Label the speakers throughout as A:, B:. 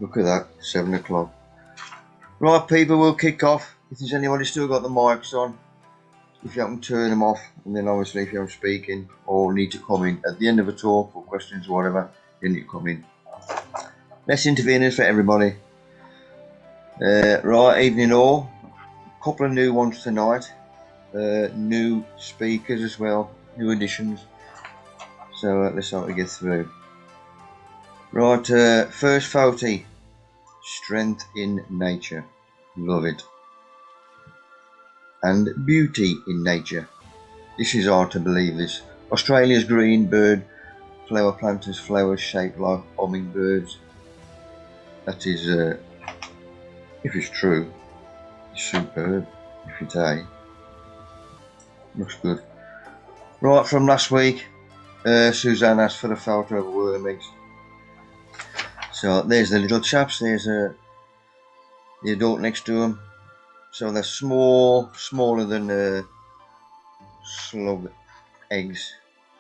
A: Look at that, 7 o'clock. Right, people, we'll kick off. If there's anybody still got the mics on, if you haven't turned them off, and then obviously if you're speaking or need to come in at the end of a talk or questions or whatever, you need to come in. Less interveners for everybody. Right, evening all. A couple of new ones tonight. New speakers as well, new additions. So let's start to get through. Right, first photo. Strength in nature. Love it. And beauty in nature. This is hard to believe this. Australia's green bird flower planters, flowers shaped like hummingbirds. That is, if it's true, it's superb. If it's looks good. Right, from last week, Suzanne asked for a photo of worm eggs. So there's the little chaps, there's the adult next to them. So they're smaller than slug eggs,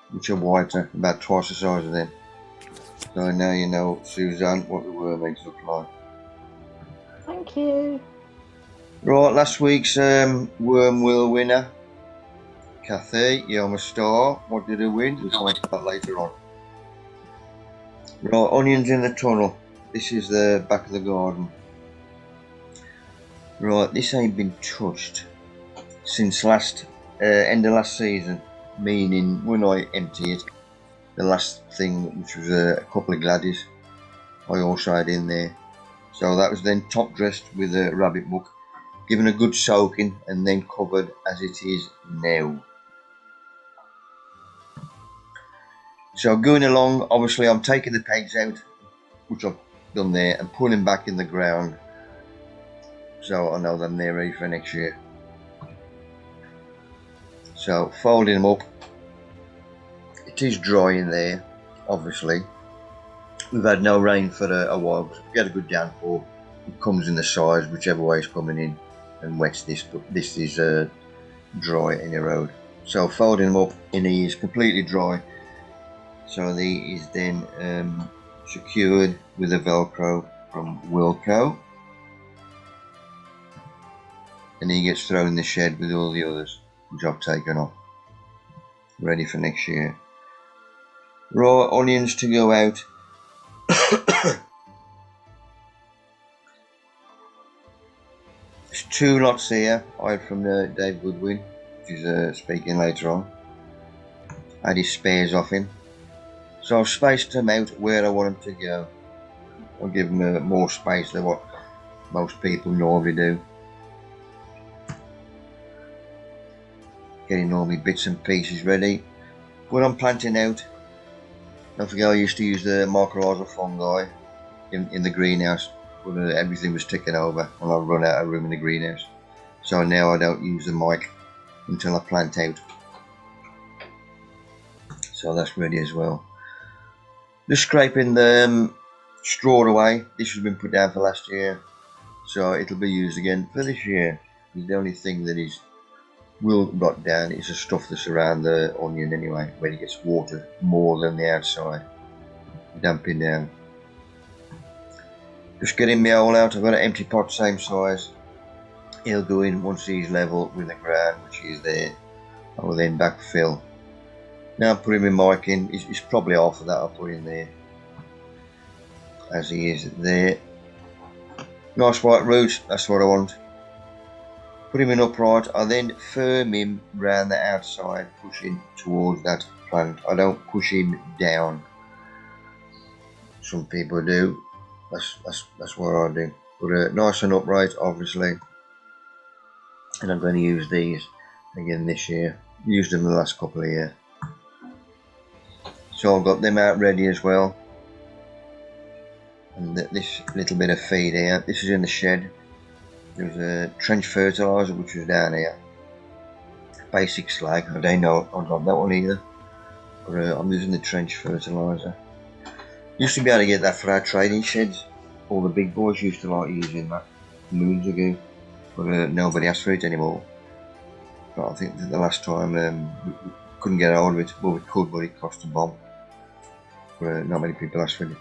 A: which are whiter, about twice the size of them. So now you know, Suzanne, what the worm eggs look like.
B: Thank you.
A: Right, last week's worm wheel winner, Kathy, you're my star. What did you win? We'll find that later on. Right, onions in the tunnel. This is the back of the garden. Right, this ain't been touched since end of last season, meaning when I empty it, the last thing, which was a couple of gladioli, I also had in there. So that was then top dressed with a rabbit muck, given a good soaking, and then covered as it is now. So going along, obviously I'm taking the pegs out, which I've done there, and pulling back in the ground, so I know them they're ready for next year. So folding them up. It is dry in there, obviously. We've had no rain for a while. We had a good downpour. It comes in the size, whichever way it's coming in, and wets this, but this is dry in the road. So folding them up in these, completely dry. So these is then secured with a Velcro from Wilco, and he gets thrown in the shed with all the others, which I've taken off, ready for next year. Raw onions to go out. There's 2 lots here. I had from Dave Goodwin, which is speaking later on. I had his spares off him. So I've spaced them out where I want them to go. I'll give them more space than what most people normally do. Getting all my bits and pieces ready. When I'm planting out, don't forget I used to use the mycorrhizal fungi in the greenhouse when everything was ticking over and I'd run out of room in the greenhouse. So now I don't use the mic until I plant out. So that's ready as well. Just scraping the straw away. This has been put down for last year, so it'll be used again for this year. The only thing that will rot down is the stuff that's around the onion anyway, when it gets water more than the outside, damping down. Just getting my hole out. I've got an empty pot same size. He'll go in once he's level with the ground, which is there. I will then backfill. Now I'm putting my mic in. It's probably half of that I'll put in there, as he is there. Nice white roots, that's what I want. Put him in upright. I then firm him round the outside, pushing towards that plant. I don't push him down. Some people do. That's what I do. But nice and upright, obviously. And I'm going to use these again this year. Used them the last couple of years. So I've got them out ready as well. And this little bit of feed here. This is in the shed. There's a trench fertilizer which was down here. Basic slag. I don't know. I've got that one either. But I'm using the trench fertilizer. Used to be able to get that for our trading sheds. All the big boys used to like using that moons ago. But nobody asked for it anymore. But I think that the last time we couldn't get hold of it. Well, we could, but it cost a bomb. But not many people asked for it.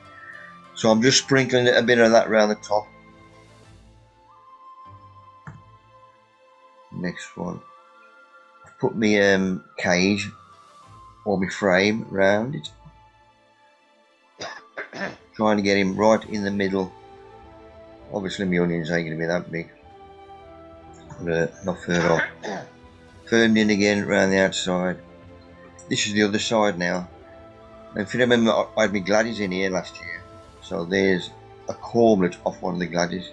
A: So I'm just sprinkling a bit of that around the top. Next one. I've put my cage or my frame around it. Trying to get him right in the middle. Obviously my onions ain't going to be that big. But not further off. Firmed in again around the outside. This is the other side now. And if you remember, I had my Gladies in here last year. So there's a corblet off one of the Gladies,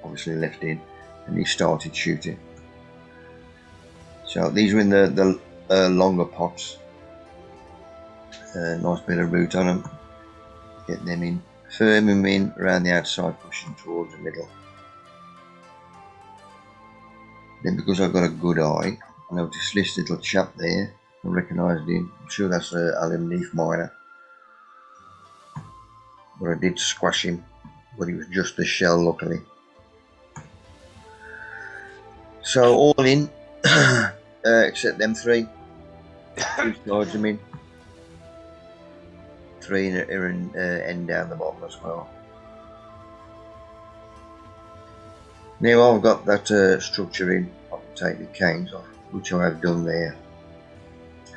A: obviously left in, and he started shooting. So these were in the longer pots. Nice bit of root on them. Get them in, firm them in around the outside, pushing towards the middle. Then because I've got a good eye, I noticed this little chap there. I recognised him. I'm sure that's an alum leaf miner. But I did squash him, but he was just a shell, luckily. So all in, except them three. Two sides them in. Three in end down the bottom as well. Now I've got that structure in, I can take the canes off, which I have done there.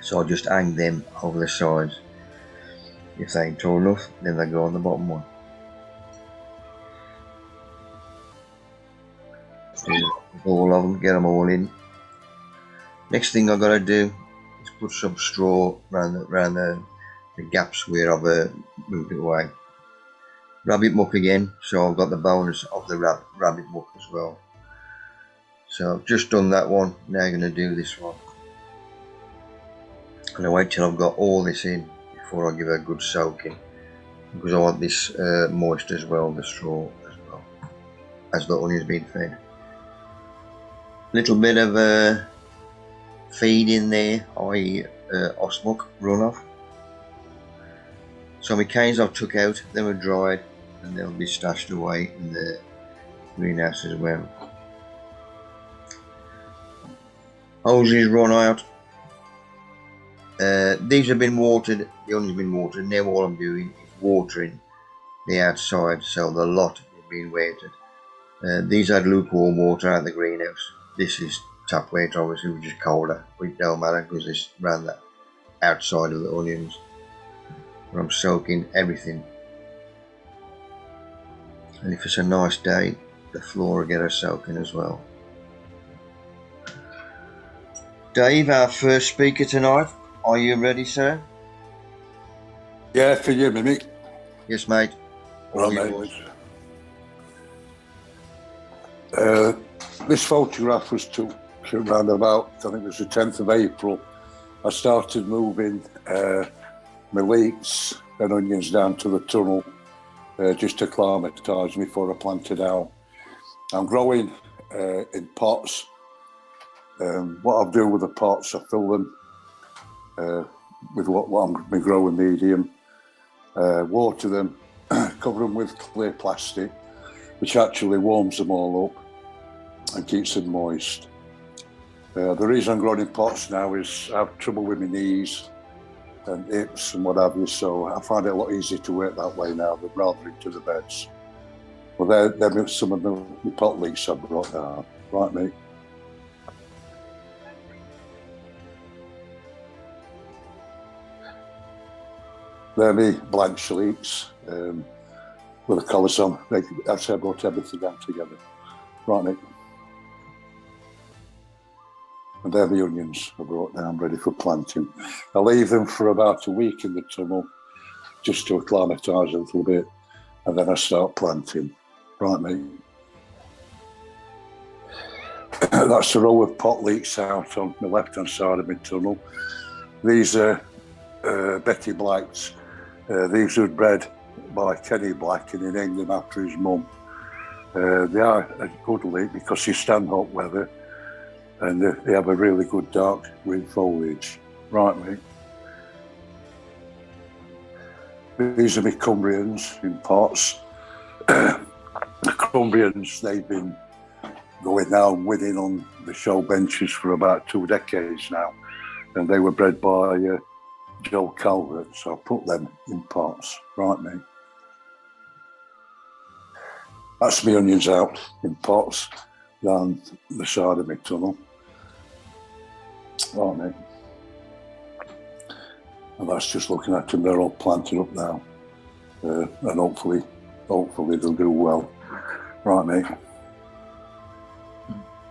A: So I'll just hang them over the sides. If they ain't tall enough, then they go on the bottom one. All of them, get them all in. Next thing I've got to do is put some straw around the gaps where I've moved it away. Rabbit muck again, so I've got the bonus of the rabbit muck as well. So I've just done that one, now I'm going to do this one. And I wait till I've got all this in before I give it a good soaking, because I want this moist as well, the straw as well, as the onions being fed. Little bit of feed in there, i.e. osmuck runoff. So my canes I've took out, they were dried, and they'll be stashed away in the greenhouse as well. Hoses run out. These have been watered, the onions have been watered. Now all I'm doing is watering the outside, so the lot has been wetted. These had lukewarm water out of the greenhouse. This is tap water, obviously, which is colder, but it don't matter because it's around the outside of the onions. But I'm soaking everything. And if it's a nice day, the floor will get a soaking as well. Dave, our first speaker tonight, are you ready, sir?
C: Yeah, can you hear me, mate?
A: Yes, mate.
C: Right, mate. This photograph was took around about, I think it was the 10th of April. I started moving my leeks and onions down to the tunnel just to acclimatise me before I planted out. I'm growing in pots. What I'll do with the pots, I fill them with what I'm growing medium, water them, cover them with clear plastic, which actually warms them all up and keeps them moist. The reason I'm growing in pots now is I have trouble with my knees and hips and what have you, so I find it a lot easier to work that way now rather into the beds. Well, they're some of the pot leeks I brought down. Right, mate? They're me blanch leeks with the collars on. That's how I brought everything down together. Right, mate? And they're the onions I brought down ready for planting. I leave them for about a week in the tunnel just to acclimatise a little bit, and then I start planting. Right, mate? That's a row of pot leeks out on the left-hand side of my tunnel. These are Betty Black's. These were bred by Kenny Black, and he named them after his mum. They are a good leek because they stand hot weather, and they have a really good dark green foliage. Right, mate? These are my Cumbrians in pots. The Cumbrians, they've been going now winning on the show benches for about 2 decades now, and they were bred by Joe Calvert, so I put them in pots. Right, mate? That's my onions out in pots down the side of my tunnel. Right, mate. And that's just looking at them. They're all planted up now, and hopefully they'll do well. Right, mate.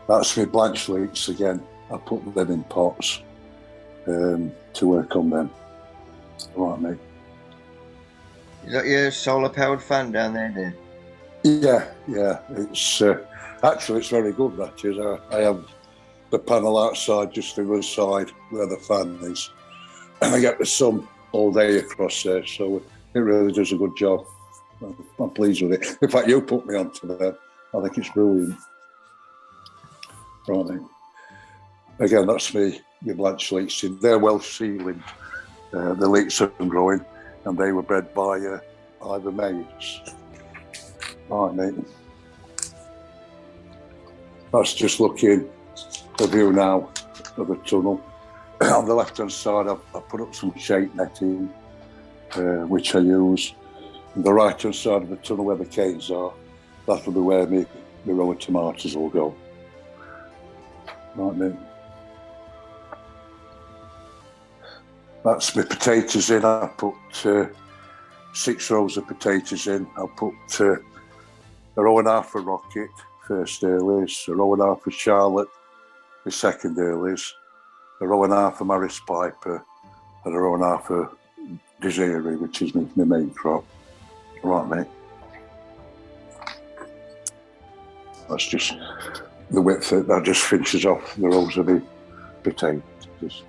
C: That's my blanch leeks again. I put them in pots to work on them. Right, mate.
A: Is that your solar powered fan down there, then?
C: Yeah. It's actually it's very good. That is. I have the panel outside, just the other side where the fan is, and I get the sun all day across there. So it really does a good job. I'm pleased with it. In fact, you put me onto that. I think it's brilliant. Right, mate. Again, that's me. Your blanch leeks. They're well sealing. The leeks are growing, and they were bred by Ivor Mays. Right, mate. That's just looking the view now of the tunnel. On the left-hand side, I've put up some shade netting, which I use. On the right-hand side of the tunnel where the canes are, that'll be where my row of tomatoes will go. Right, mate. That's my potatoes in. I put 6 rows of potatoes in. I'll put a row and a half of rocket, first earlies, a row and a half of Charlotte, the second earlies, a row and a half of Maris Piper, and a row and a half of Desiree, which is my main crop. Right, mate. That's just the width that just finishes off the rows of the potatoes.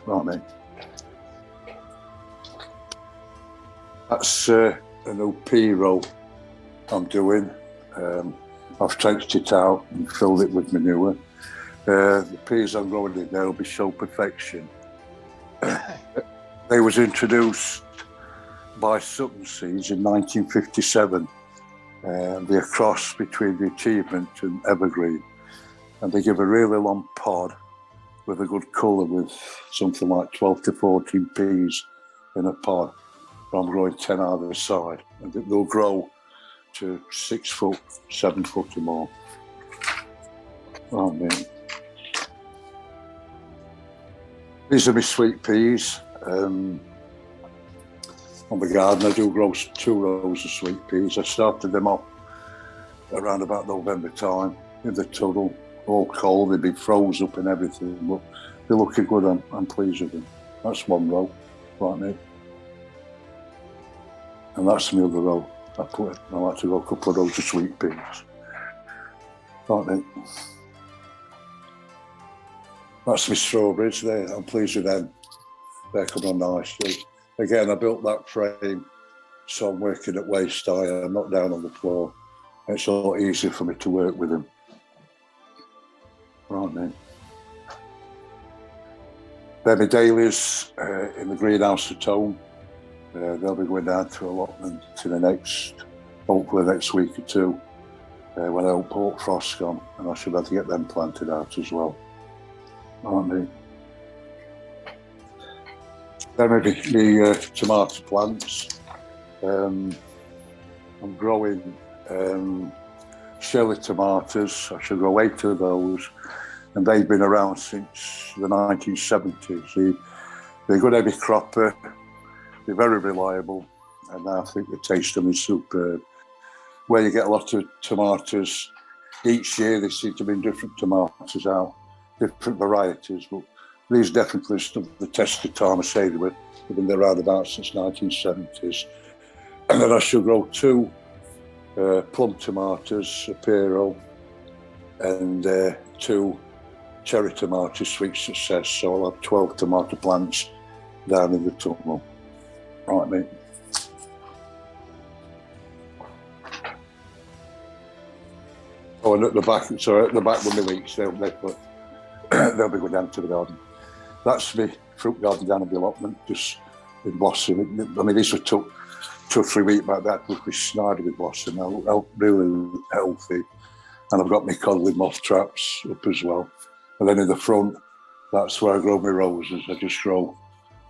C: Right, mate. That's a new pea row I'm doing. I've trenched it out and filled it with manure. The peas I'm growing in there will be show perfection. They was introduced by Sutton Seeds in 1957. They're a cross between the Achievement and Evergreen. And they give a really long pod with a good colour, with something like 12 to 14 peas in a pod. I'm growing 10 either side, and they'll grow to 6 foot, 7 foot or more. Oh, man. These are my sweet peas. On the garden, I do grow 2 rows of sweet peas. I started them off around about November time in the tunnel, all cold. They'd be froze up and everything, but they're looking good. I'm pleased with them. That's 1 row, right, mate. And that's my other row. I like to go a couple of rows of sweet peas. Right, mate. That's my strawberries there. I'm pleased with them. They're coming on nicely. Again, I built that frame so I'm working at waist high. I'm not down on the floor. It's a lot easier for me to work with them. Right, mate. They're my dahlias in the greenhouse at home. They'll be going down to allotment to hopefully next week or 2, when I hope Port Frost's gone, and I should be able to get them planted out as well. Aren't they? Then maybe the tomato plants. I'm growing Shirley tomatoes. I should grow 8 of those, and they've been around since the 1970s. They're a good heavy cropper. They're very reliable, and I think the taste of them is superb. Where you get a lot of tomatoes, each year they seem to bring different tomatoes out, different varieties, but these definitely stood the test of time. I say they've been around about since 1970s. And then I shall grow 2 plum tomatoes, a Pero, and 2 cherry tomatoes, sweet success. So I'll have 12 tomato plants down in the tunnel. Right, mate. Oh, and at the back with my leeks, they'll be going down to the garden. That's my fruit garden down in the allotment, just in blossom. I mean, these were took 2 or 3 weeks back, that would be snide with blossom. They're really healthy. And I've got my codling moth traps up as well. And then in the front, that's where I grow my roses. I just grow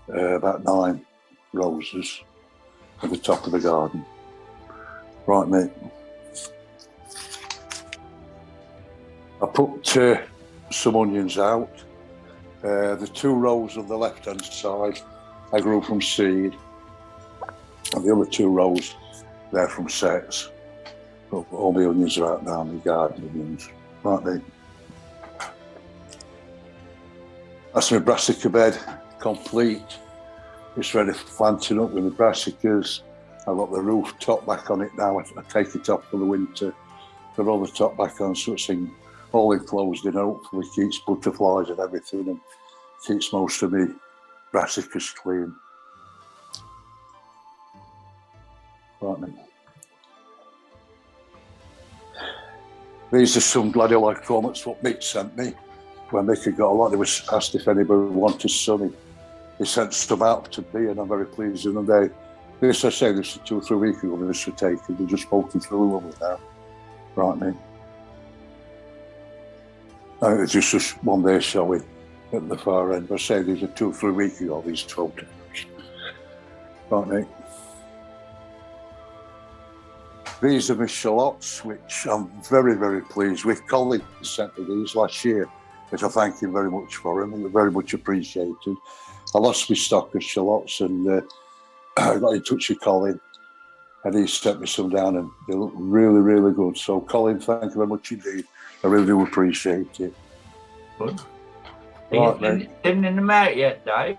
C: about 9 roses at the top of the garden. Right, mate. I put some onions out. The 2 rows on the left-hand side I grew from seed, and the other 2 rows, they're from sets. But all the onions are out now, the garden onions. Right, mate. That's my brassica bed, complete. It's ready for planting up with the brassicas. I've got the roof top back on it now. I take it off for the winter. Got all the top back on, so it's all enclosed in. Hopefully keeps butterflies and everything, and keeps most of the brassicas clean. Right, mate. These are some gladioli comets what Mick sent me. When Mick had got a lot, he was asked if anybody wanted some. He sent some out to me, and I'm very pleased with them. This 2 or 3 weeks ago, this was taken. They're just poking through them now. Right, mate. I think it's just one day showing at the far end. I say these are 2 or 3 weeks ago, these photos. Right, mate. These are my shallots, which I'm very, very pleased with. Colin sent me these last year, which I thank him very much for them. They're very much appreciated. I lost my stock of shallots, and I got in touch with Colin, and he sent me some down, and they look really, really good. So, Colin, thank you very much indeed. I really do appreciate it.
D: Good.
C: Right,
D: Are you thinning them out yet, Dave?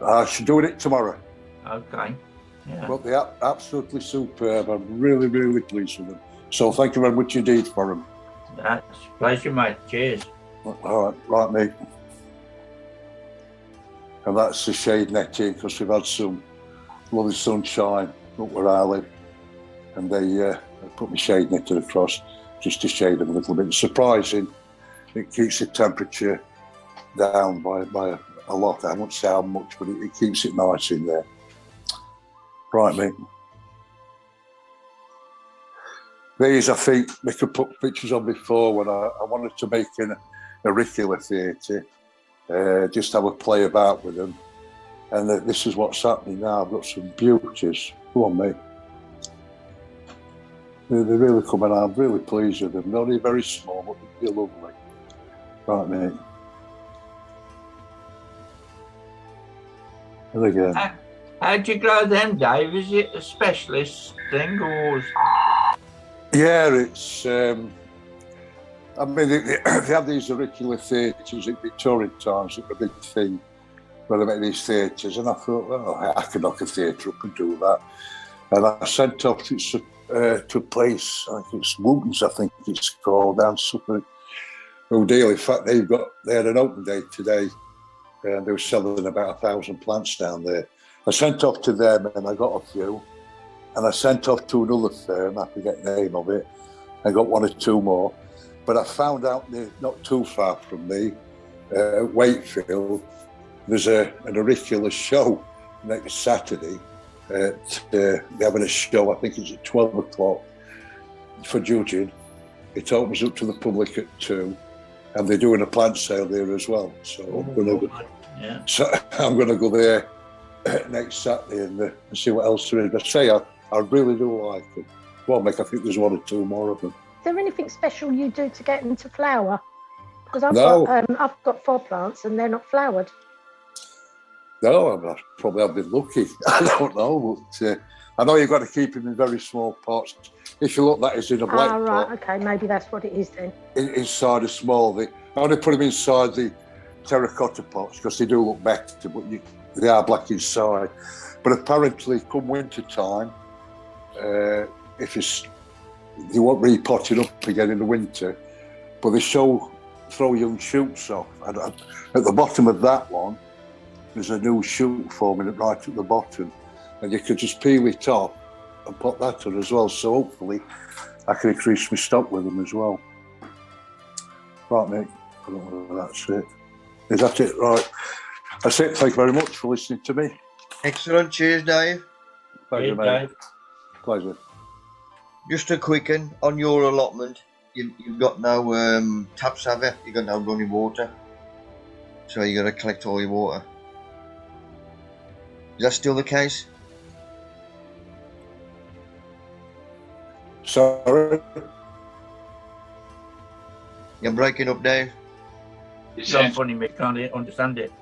C: I should do it tomorrow.
D: Okay. Yeah.
C: But they're absolutely superb. I'm really, really pleased with them. So, thank you very much indeed for them.
D: That's a pleasure, mate. Cheers.
C: All right, mate. And that's the shade netting, because we've had some lovely sunshine up where I live, and they put my shade netting across just to shade them a little bit. It's surprising, it keeps the temperature down by a lot. I won't say how much, but it keeps it nice in there. Right, mate. These, I think, we could put pictures on before when I wanted to make an auricular theatre, just have a play about with them. And this is what's happening now. I've got some beauties. Go on, mate. They're really coming out. I'm really pleased with them. They're only very small, but they're lovely. Right, mate. And again.
D: How do you grow them, Dave? Is it a specialist thing, or?
C: Yeah, it's. I mean, they have these auricular theatres in Victorian times. It's a big thing where they make these theatres, and I thought, well, I could knock a theatre up and do that. And I sent off to a place, I think it's Wootons, I think it's called, down Suffolk. Deal. In fact, they had an open day today, and they were selling about 1,000 plants down there. I sent off to them, and I got a few. And I sent off to another firm, I forget the name of it. I got 1 or 2 more. But I found out they're not too far from me, at Wakefield, there's an auricular show next Saturday. They're having a show, I think it's at 12 o'clock for judging. It opens up to the public at 2, and they're doing a plant sale there as well. So I'm going to go there next Saturday and see what else there is. But I say I really do like them. Well, Mick, I think there's 1 or 2 more of them.
B: Is there anything special you do to get them to flower? Because I've got 4 plants and they're not flowered.
C: No, I probably have been lucky. I don't know, but I know you've got to keep them in very small pots. If you look, that is in a black pot.
B: Right, okay, maybe that's what it is then.
C: Inside a small, I only put them inside the terracotta pots because they do look better, but they are black inside. But apparently, come winter time, they won't repotting up again in the winter, but they throw young shoots off. And at the bottom of that one, there's a new shoot forming right at the bottom, and you could just peel it off and put that on as well. So hopefully I can increase my stock with them as well. Right, mate. I don't know whether that's it. Is that it? Right. That's it. Thank you very much for listening to me.
A: Excellent. Cheers, Dave.
C: Pleasure, mate. Pleasure.
A: Just a quick one on your allotment. You've got no taps, have you? You've got no running water. So you got to collect all your water. Is that still the case?
C: Sorry?
A: You're breaking up, Dave.
D: It's so funny, we can't understand it.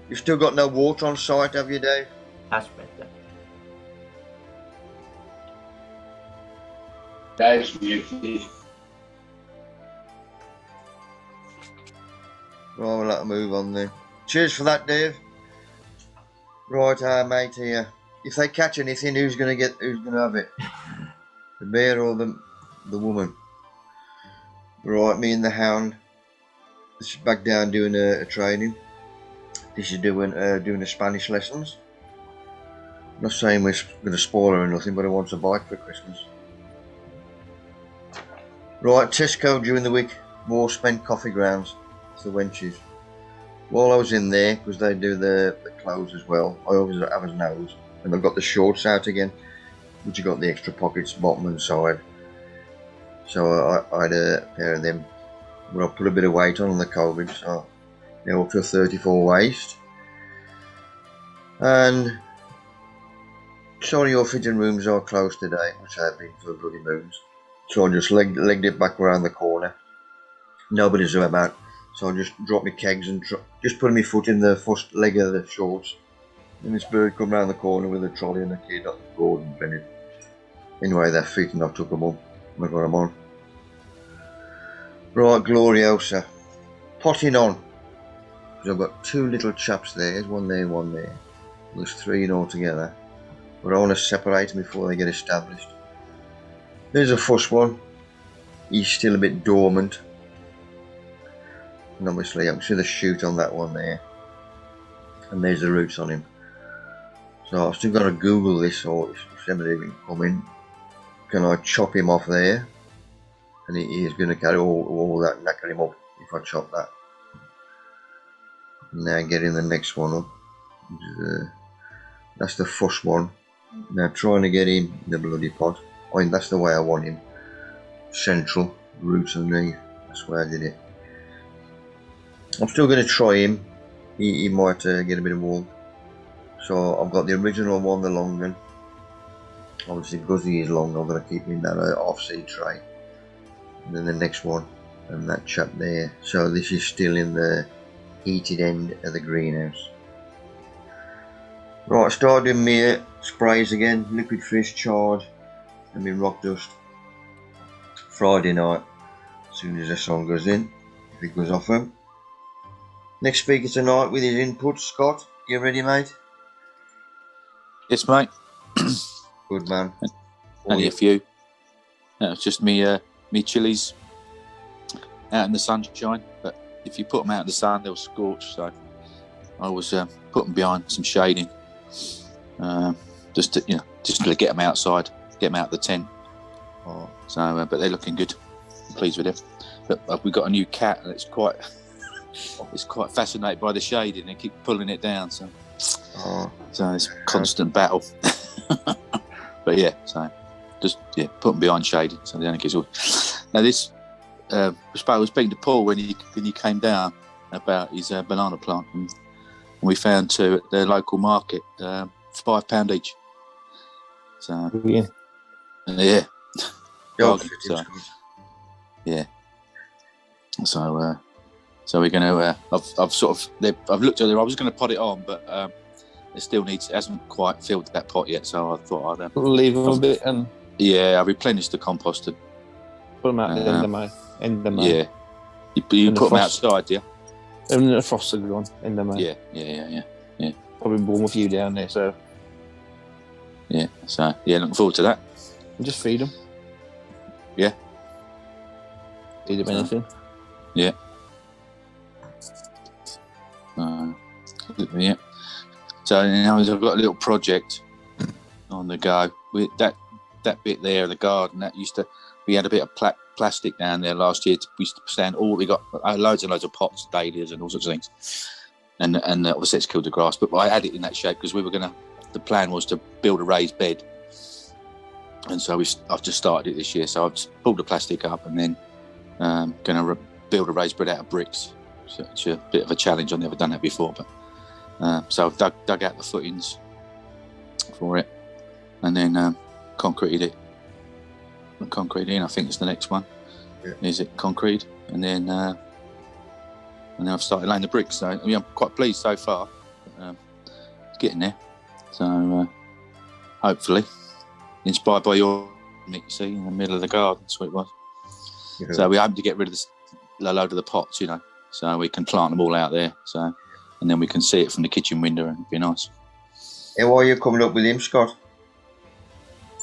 A: You've still got no water on site, have you, Dave?
D: That's better.
E: Dave's muted.
A: Right, we'll have to move on then. Cheers for that, Dave. Right, mate here. If they catch anything, who's gonna have it? The bear or the woman? Right, me and the hound. This is back down doing a training. This is doing the Spanish lessons. I'm not saying we're gonna spoil her or nothing, but I want a bike for Christmas. Right, Tesco during the week. More spent coffee grounds. It's the wenches. While I was in there, because they do the clothes as well, I always have a nose, and I've got the shorts out again, which have got the extra pockets bottom and side. So I had a pair of them where I put a bit of weight on the COVID, so they're up to a 34 waist. And sorry, your fitting rooms are closed today, which have been for bloody moons. So I just legged it back around the corner. Nobody's about. So I just dropped my kegs and just put my foot in the first leg of the shorts. And this bird come round the corner with a trolley and a kid up the Gordon Bennett. Anyway, they're fit and I took them up. I got them on. Right, Gloriosa. Potting on. Because I've got two little chaps there. There's one there and one there. There's three in all together. But I want to separate them before they get established. There's a first one. He's still a bit dormant. And obviously I can see the shoot on that one there. And there's the roots on him. So I've still got to Google this, or if somebody can come in. Can I chop him off there? And he is going to carry all that, knacker him up if I chop that. And now getting the next one up. That's the first one. Now trying to get in the bloody pot. I mean, that's the way I want him. Central, roots underneath. That's where I did it. I'm still going to try him. He might get a bit of warmth. So I've got the original one, the long one. Obviously because he is long, I'm going to keep him in that off-seed tray. And then the next one, and that chap there. So this is still in the heated end of the greenhouse. Right, start doing my sprays again. Liquid fish charge and my rock dust. Friday night, as soon as the sun goes in, if it goes off him. Next speaker tonight with his input, Scott. You ready, mate?
F: Yes, mate.
A: Good man.
F: Only a few. No, it's just me chilies out in the sunshine. But if you put them out in the sun, they'll scorch. So I was put them behind some shading, just to get them outside, get them out of the tent.
A: Oh.
F: So, but they're looking good. I'm pleased with them. But we've got a new cat, and it's quite fascinated by the shading and keep pulling it down. So it's a constant battle. But yeah, so just put them behind shading. So the only kids all. Now this, I was speaking to Paul when he came down about his banana plant, and we found two at the local market, £5 each. So yeah. So we're going to. I've looked at it. I was going to pot it on, but it hasn't quite filled that pot yet. So I thought I'd
G: leave them a bit and
F: I replenished the compost and
G: put them out in the May.
F: Yeah, you put them outside, yeah.
G: And the frost are gone in the May.
F: Yeah.
G: Probably warm with you down there, so
F: yeah. So looking forward to that.
G: And just feed them.
F: Yeah.
G: Feed them anything.
F: Yeah. Yeah. So now I've got a little project on the go. With that bit there of the garden, we had a bit of plastic down there last year. We used to stand we got loads and loads of pots, dahlias and all sorts of things. And obviously it's killed the grass, but I had it in that shape because the plan was to build a raised bed. And so I've just started it this year. So I've just pulled the plastic up and then going to build a raised bed out of bricks. So it's a bit of a challenge. I've never done that before, but so I've dug out the footings for it, and then concreted it. And concrete in. I think it's the next one. Is it concrete? And then I've started laying the bricks. So I'm quite pleased so far. It's getting there. So hopefully, inspired by your Nick, you see, in the middle of the garden, that's what it was. Yeah. So we hope to get rid of a load of the pots, so we can plant them all out there. So, and then we can see it from the kitchen window, and it'd be nice.
A: And why are you coming up with him, Scott?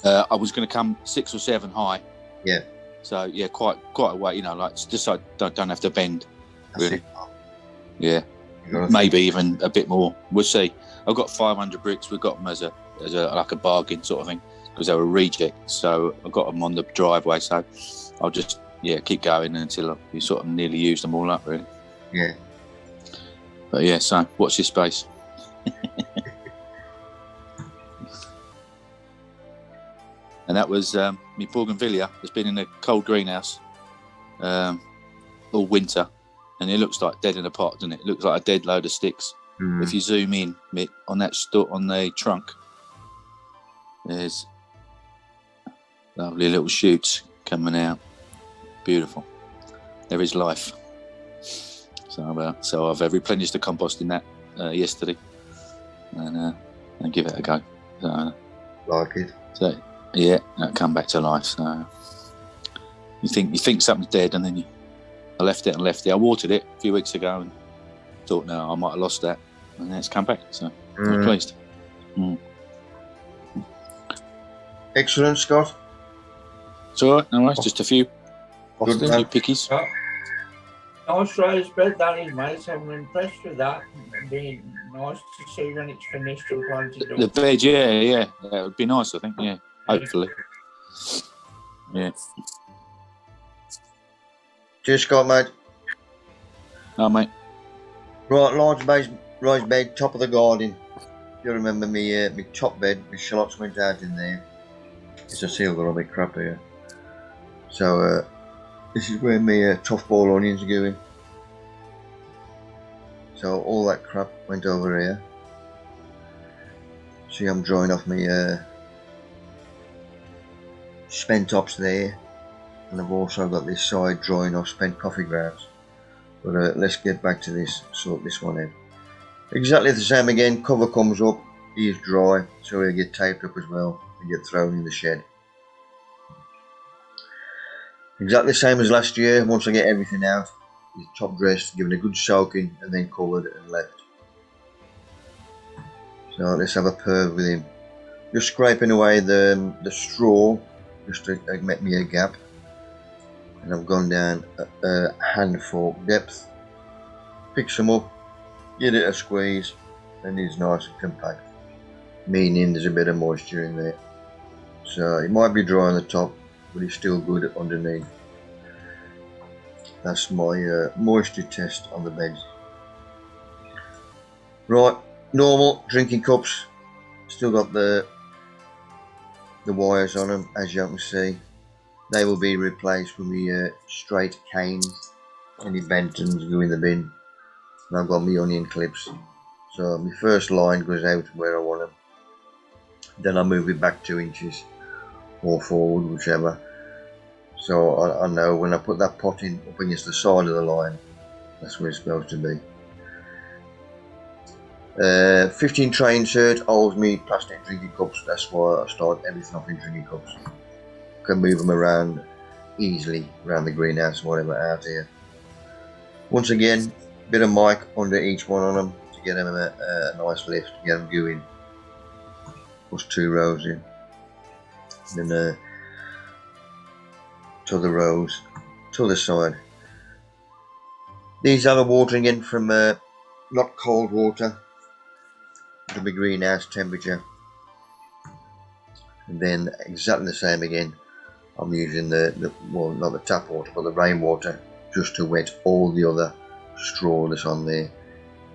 F: I was going to come 6 or 7 high.
A: Yeah.
F: So yeah, quite a way, like just so I don't have to bend. Really. Yeah. Maybe even a bit more. We'll see. I've got 500 bricks. We've got them as a like a bargain sort of thing because they were rejects. So I've got them on the driveway. So I'll just keep going until we sort of nearly used them all up, really.
A: Yeah.
F: But yeah, so watch this space. And that was my bougainvillea. It's been in a cold greenhouse all winter, and it looks like dead in a pot, doesn't it? It looks like a dead load of sticks. Mm. If you zoom in, Mick, on that on the trunk, there's lovely little shoots coming out. Beautiful. There is life. So I've replenished the compost in that yesterday, and give it a go. So,
A: like it.
F: So yeah, that'll come back to life. So you think something's dead, and then I left it. I watered it a few weeks ago and thought, no, I might have lost that, and then it's come back. So I'm pleased. Mm.
A: Excellent, Scott.
F: It's all right. No worries. Just a few.
A: Good
F: few pickies.
D: Nice raised bed that is, mate. I'm impressed with that. It'd be nice to see when it's finished and planted up.
F: The bed, yeah. That would be nice, I think. Yeah, hopefully. Yeah.
A: Cheers, Scott, mate.
F: Oh, mate.
A: Right, large raised bed, top of the garden. If you remember me, my top bed, my shallots went out in there. It's a seal got a bit crap here. So, this is where my tough ball onions are going. So all that crap went over here. See, I'm drying off my spent tops there, and I've also got this side drying off spent coffee grounds. But let's get back to this, sort this one out. Exactly the same again, cover comes up, he's dry, so he'll get taped up as well and get thrown in the shed. Exactly the same as last year. Once I get everything out, he's top dressed, given a good soaking, and then covered and left. So let's have a perv with him. Just scraping away the straw, just to make me a gap. And I've gone down a handful depth. Picks them up, give it a squeeze, and it's nice and compact. Meaning there's a bit of moisture in there. So it might be dry on the top, but it's still good underneath. That's my moisture test on the beds. Right, normal drinking cups. Still got the wires on them, as you can see. They will be replaced with the straight canes. Any bentons go in the bin. And I've got my onion clips. So my first line goes out where I want them. Then I move it back 2 inches or forward, whichever. So I know when I put that pot in up against the side of the line, that's where it's supposed to be. 15 tray insert holds me plastic drinking cups. That's why I start everything off in drinking cups. Can move them around easily around the greenhouse, whatever, out here. Once again, bit of mic under each one on them to get them a nice lift, get them going. Push 2 rows in, and then to the rows to the side. These have a watering in from not cold water, it'll be greenhouse temperature, and then exactly the same again. I'm using well, not the tap water, but the rainwater, just to wet all the other straw that's on there.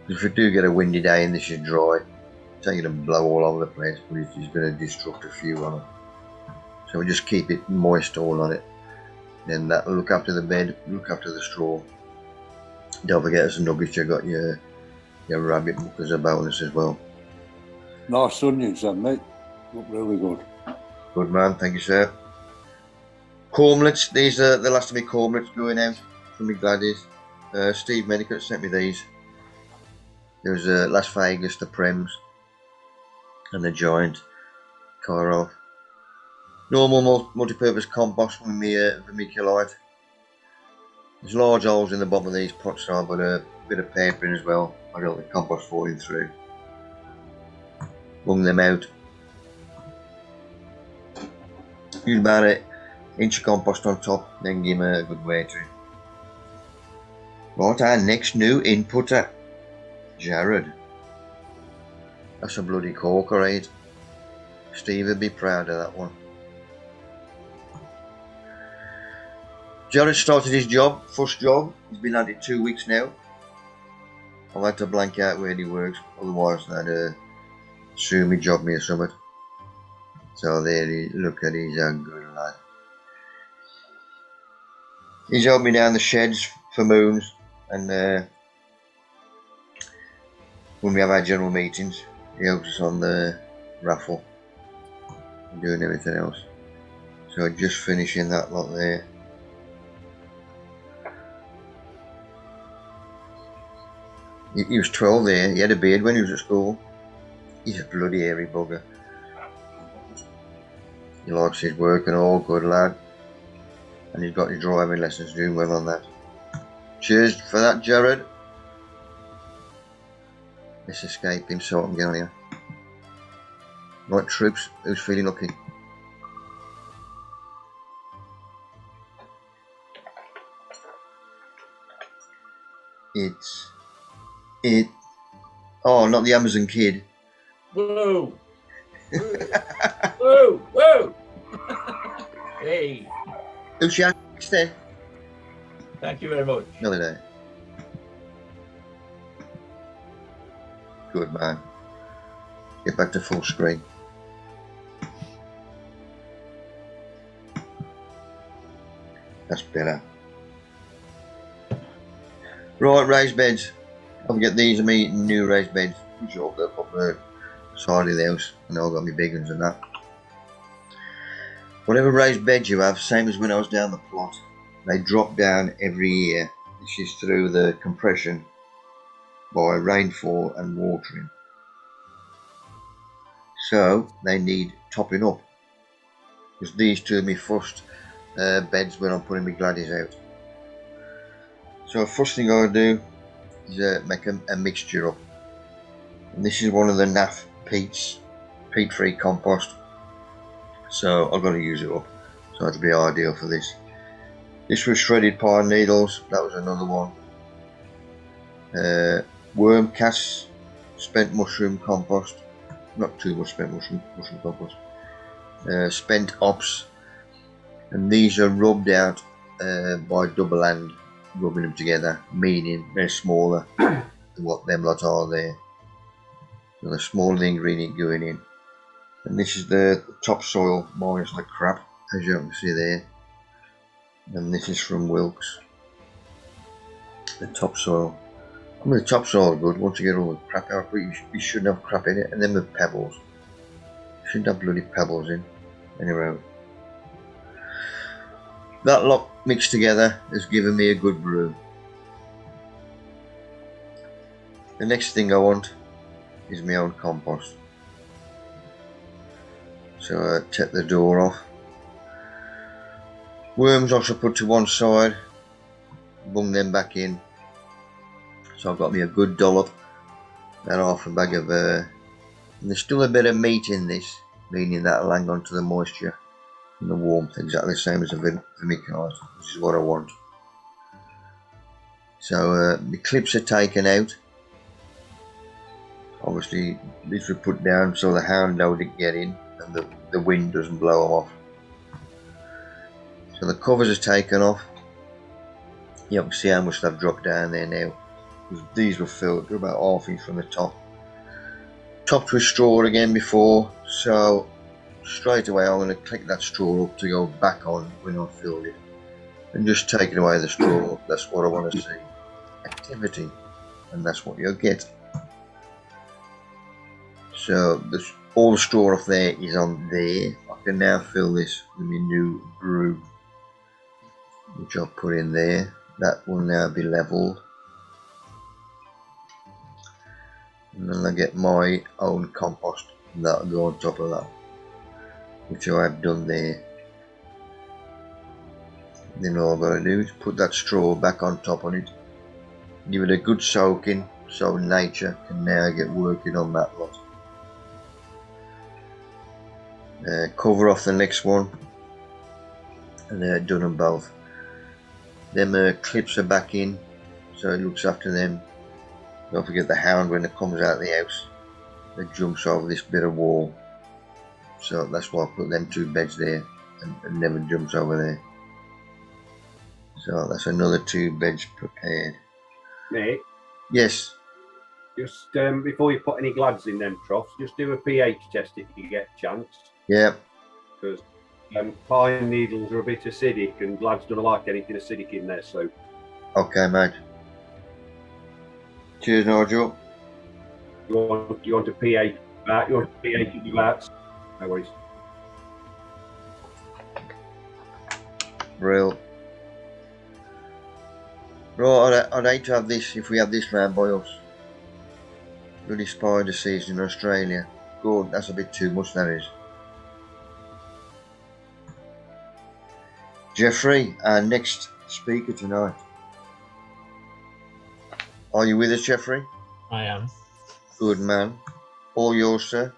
A: If you do get a windy day and this is dry, it's not going to blow all over the place, but it's just going to destruct a few on it. So we just keep it moist all on it. Then that look after the bed, look after the straw. Don't forget, as a nugget, you got your rabbit muck as a bonus as well.
C: Nice onions then, mate. Look really good.
A: Good man, thank you, sir. Cormlets, these are the last of my cormlets going out from my Gladies. Steve Medicott sent me these. There's Las Vegas, the Prems, and the Giant Kyrov. Normal multi-purpose compost with me vermiculite. There's large holes in the bottom of these pots now, but a bit of paper in as well. I don't want the compost falling through. Wrung them out. Use about an inch of compost on top, then give them a good water. Right, our next new inputter, Jared. That's a bloody corker, eh? Steve would be proud of that one. Jared started his job, first job. He's been at it 2 weeks now. I've had to blank out where he works, otherwise they'd assume he jobbed me or something. So there he look at he's a good lad. He's helped me down the sheds for moons, and when we have our general meetings, he helps us on the raffle and doing everything else. So just finishing that lot there. He was 12 there, he had a beard when he was at school. He's a bloody hairy bugger. He likes his work and all, good lad. And he's got his driving lessons, doing well on that. Cheers for that, Jared. Let's escape him so I can get on here. Right, troops, who's feeling lucky? Oh, not the Amazon kid.
D: Whoa! Whoa! Whoa! Hey!
A: Who's she next there?
D: Thank you very much.
A: Another day. Good man. Get back to full screen. That's better. Right, raised beds. I'll get these and me new raised beds, which I'll go up the side of the house, and I've got my big ones and that. Whatever raised beds you have, same as when I was down the plot, they drop down every year. This is through the compression by rainfall and watering. So they need topping up, because these two are my first beds when I'm putting my Gladies out. So first thing I do is make a mixture up, and this is one of the NAF peat-free compost, so I've got to use it up, so that'd be ideal for this. This was shredded pine needles, that was another one. Worm casts, spent mushroom compost, not too much spent mushroom compost. Spent ops, and these are rubbed out by double hand, rubbing them together, meaning they're smaller than what them lot are there. So the smaller the ingredient going in. And this is the topsoil minus the crap, as you can see there. And this is from Wilkes. The topsoil. I mean, the topsoil is good once you get all the crap out, but you shouldn't have crap in it. And then the pebbles. You shouldn't have bloody pebbles in. Anyway. That lot mixed together has given me a good brew. The next thing I want is my own compost. So I take the door off. Worms also put to one side, bung them back in. So I've got me a good dollop, and half a bag of and there's still a bit of meat in this, meaning that'll hang on to the moisture and the warmth, exactly the same as a vermiculite, which is what I want. So the clips are taken out. Obviously these were put down so the hound don't get in and the wind doesn't blow them off. So the covers are taken off. You can see how much they've dropped down there now. These were filled to about half inch from the top. Topped with straw again before, so straight away I'm going to click that straw up to go back on when I've filled it. And just taking away the straw, that's what I want to see. Activity, and that's what you'll get. So all the straw off there is on there. I can now fill this with my new brew. which I'll put in there. That will now be leveled. And then I get my own compost that will go on top of that, which I have done there. Then all I've got to do is put that straw back on top on it, give it a good soaking so nature can now get working on that lot. Cover off the next one, and they're done them both. Them clips are back in, so it looks after them. Don't forget the hound, when it comes out of the house, it jumps over this bit of wall, so that's why I put them 2 beds there, and never jumps over there. So that's another 2 beds prepared.
E: Mate,
A: Yes.
E: just before you put any glads in them troughs, just do a pH test if you get a chance.
A: Yeah.
E: Because pine needles are a bit acidic, and glads don't like anything acidic in their soup.
A: Okay, mate. Cheers, Nigel.
E: You want a pH back? You want a pH in your vats? No worries.
A: Real. Right, I'd hate to have this if we have this round by us. Bloody spider season in Australia. God, that's a bit too much, that is. Jeffrey, our next speaker tonight. Are you with us, Jeffrey?
H: I am.
A: Good man. All yours, sir.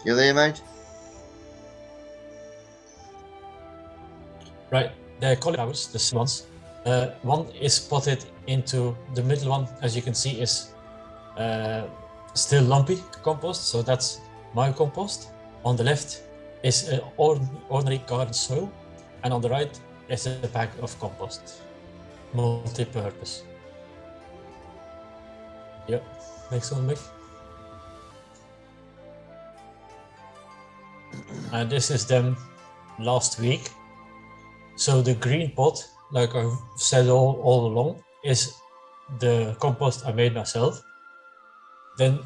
A: You there, mate?
H: Right, the cauliflowers, the small ones. One is potted into the middle one, as you can see, is still lumpy compost, so that's my compost. On the left is ordinary garden soil, and on the right is a bag of compost, multi-purpose. Yep, next one, Mick. And this is them last week. So the green pot, like I've said all along, is the compost I made myself. Then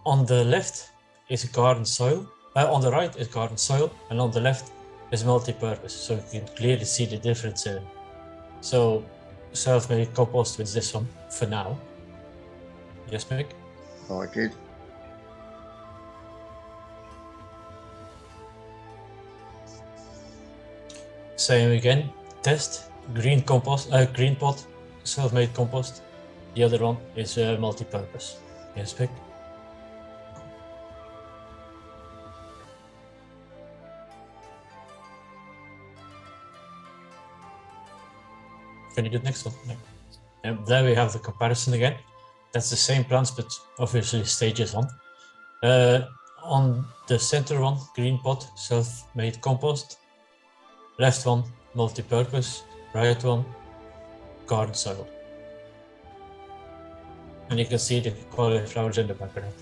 H: on the left is garden soil, on the right is garden soil, and on the left is multi-purpose. So you can clearly see the difference in it. So self-made compost with this one for now. Yes, Mick?
A: I like it.
H: Same again, test, green compost, green pot, self-made compost. The other one is multi-purpose. Yes, Mick? Can you do the next one? No. And there we have the comparison again. That's the same plants, but obviously stages on. On the center one, green pot, self-made compost. Left one, multi-purpose. Right one, garden soil. And you can see the cauliflowers in the background.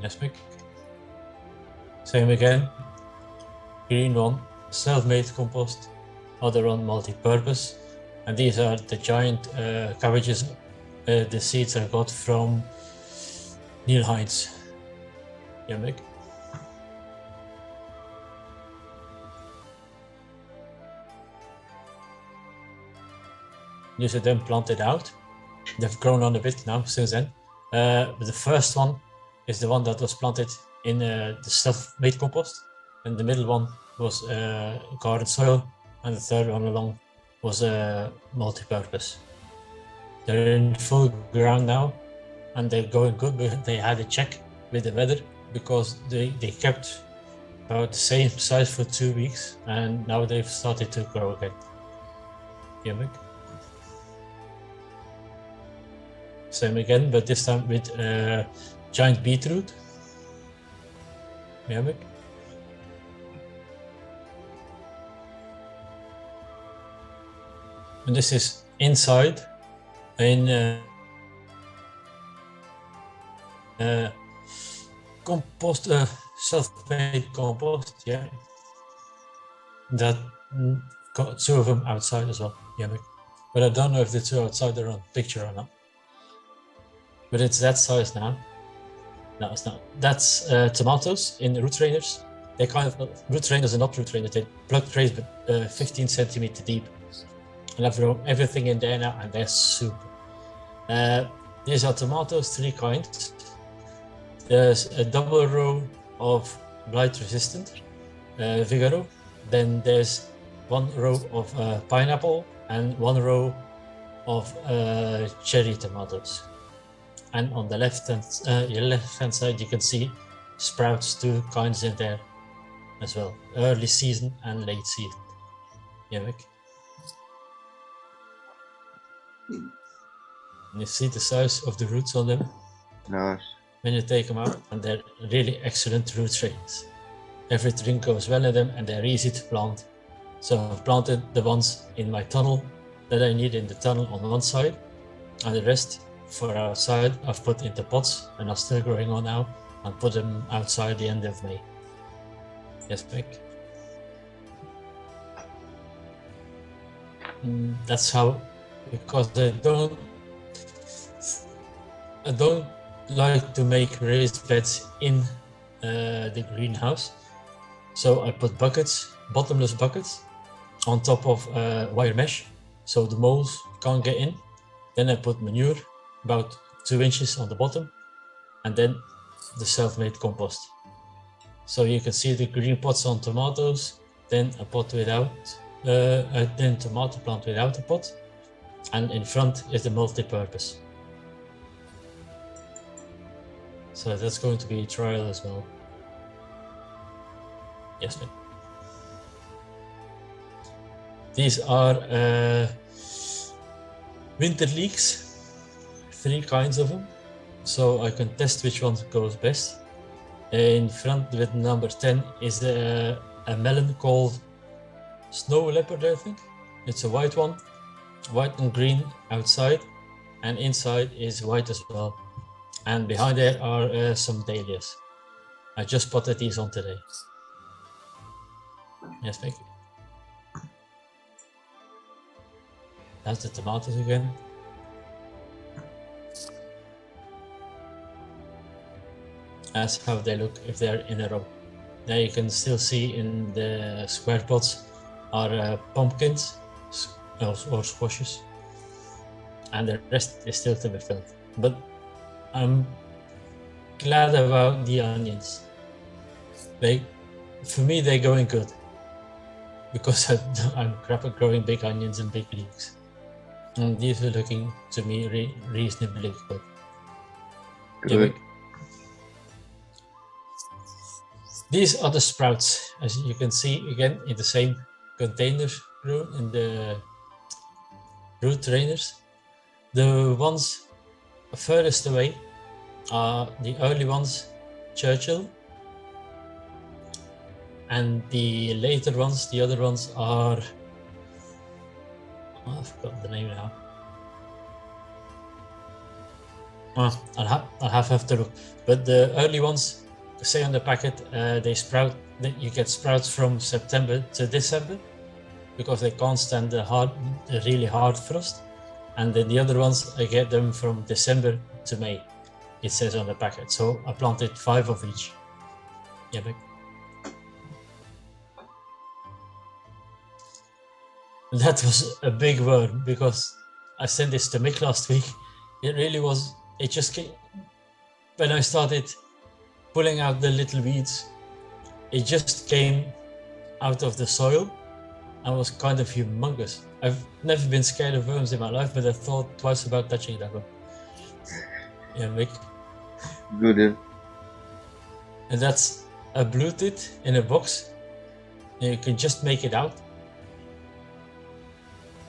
H: Yes, Mick? Same again. Green one, self-made compost. Other one, multi-purpose. And these are the giant cabbages, the seeds I got from Neil Hines. Yeah, Mick? These are then planted out. They've grown on a bit now since then. But the first one is the one that was planted in the self-made compost, and the middle one was garden soil, and the third one along was multi-purpose. They're in full ground now, and they're going good. But they had a check with the weather because they kept about the same size for 2 weeks, and now they've started to grow again. Yeah, Mick? Same again, but this time with giant beetroot. Yeah, Mick? And this is inside in compost, self-made compost. Yeah, that got 2 of them outside as well. Yeah, Mick? But I don't know if the 2 outside are on picture or not. but it's that size now. No, it's not. That's tomatoes in the root drainers. They kind of root drainers are not root drainers. They plug trays 15 centimeter deep, and I've thrown everything in there now, and they're super. These are tomatoes, 3 kinds. There's a double row of blight resistant Vigoro. Then there's 1 row of pineapple and 1 row of cherry tomatoes. And on the your left-hand side, you can see sprouts, 2 kinds in there as well. Early season and late season. Yeah, Vic. And you see the size of the roots on them.
A: Nice.
H: When you take them out, and they're really excellent root strains. Everything goes well in them, and they're easy to plant. So I've planted the ones in my tunnel that I need in the tunnel on one side, and the rest for outside I've put into pots and are still growing on now, and put them outside the end of May. Yes, Mick. That's how, because I don't like to make raised beds in the greenhouse. So I put buckets, bottomless buckets, on top of wire mesh, so the moles can't get in. Then I put manure, about 2 inches on the bottom, and then the self-made compost. So you can see the green pots on tomatoes, then a pot without, then tomato plant without a pot, and in front is the multi-purpose. So that's going to be a trial as well. Yes, ma'am. These are winter leeks, 3 kinds of them, so I can test which one goes best. In front with number 10 is a melon called Snow Leopard, I think. It's a white one, white and green outside, and inside is white as well. And behind there are some dahlias. I just potted these on today. Yes, thank you. That's the tomatoes again. That's how they look if they're in a row. There you can still see in the square pots are pumpkins or squashes, and the rest is still to be filled. But I'm glad about the onions. For me, they're going good, because I'm crap at growing big onions and big leeks. And these are looking to me reasonably good.
A: Good.
H: These are the sprouts, as you can see again in the same containers grown in the root drainers. The ones furthest away are the early ones, Churchill, and the later ones, the other ones are, I forgot the name now. I'll have to look. But the early ones, say on the packet, they sprout. You get sprouts from September to December, because they can't stand the really hard frost. And then the other ones, I get them from December to May. It says on the packet. So I planted 5 of each. Yeah, but that was a big word, because I sent this to Mick last week. It really was. It just came when I started pulling out the little weeds. It just came out of the soil and was kind of humongous. I've never been scared of worms in my life, but I thought twice about touching that one. Yeah, Mick.
A: Good.
H: And that's a blue tit in a box. And you can just make it out.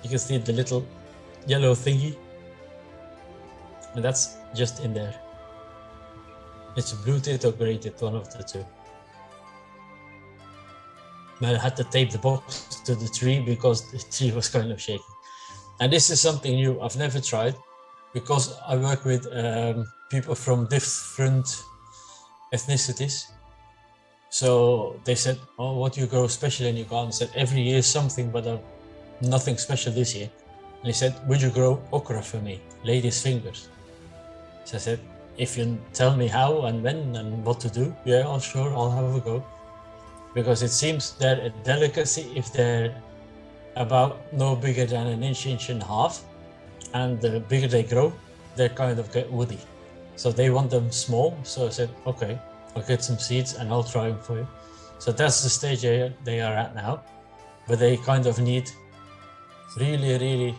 H: You can see the little yellow thingy. And that's just in there. It's blue tit or grey tit, one of the two. But I had to tape the box to the tree because the tree was kind of shaking. And this is something new I've never tried, because I work with people from different ethnicities. So they said, oh, what do you grow special in your garden? I said, every year something, but nothing special this year. And he said, would you grow okra for me? Lady's fingers. I So I said, if you tell me how and when and what to do, yeah, sure, I'll have a go. Because it seems they're a delicacy if they're about no bigger than an inch and a half, and the bigger they grow, they kind of get woody. So they want them small. So I said, okay, I'll get some seeds and I'll try them for you. So that's the stage they are at now, but they kind of need really, really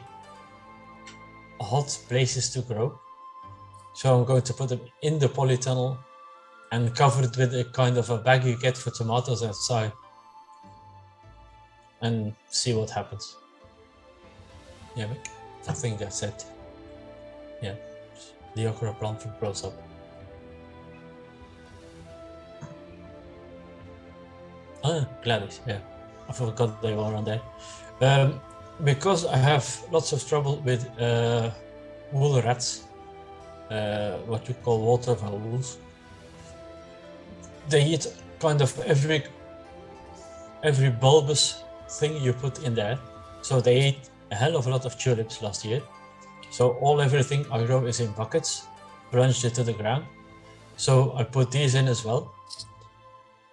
H: hot places to grow. So I'm going to put them in the polytunnel and cover it with a kind of a bag you get for tomatoes outside and see what happens. Yeah, I think that's it. Yeah, the okra plant grows up. Ah, Gladys, yeah. I forgot they were on there. Because I have lots of trouble with wool rats, what you call water vowels. They eat kind of every bulbous thing you put in there. So they ate a hell of a lot of tulips last year. So everything I grow is in buckets, plunged into the ground. So I put these in as well.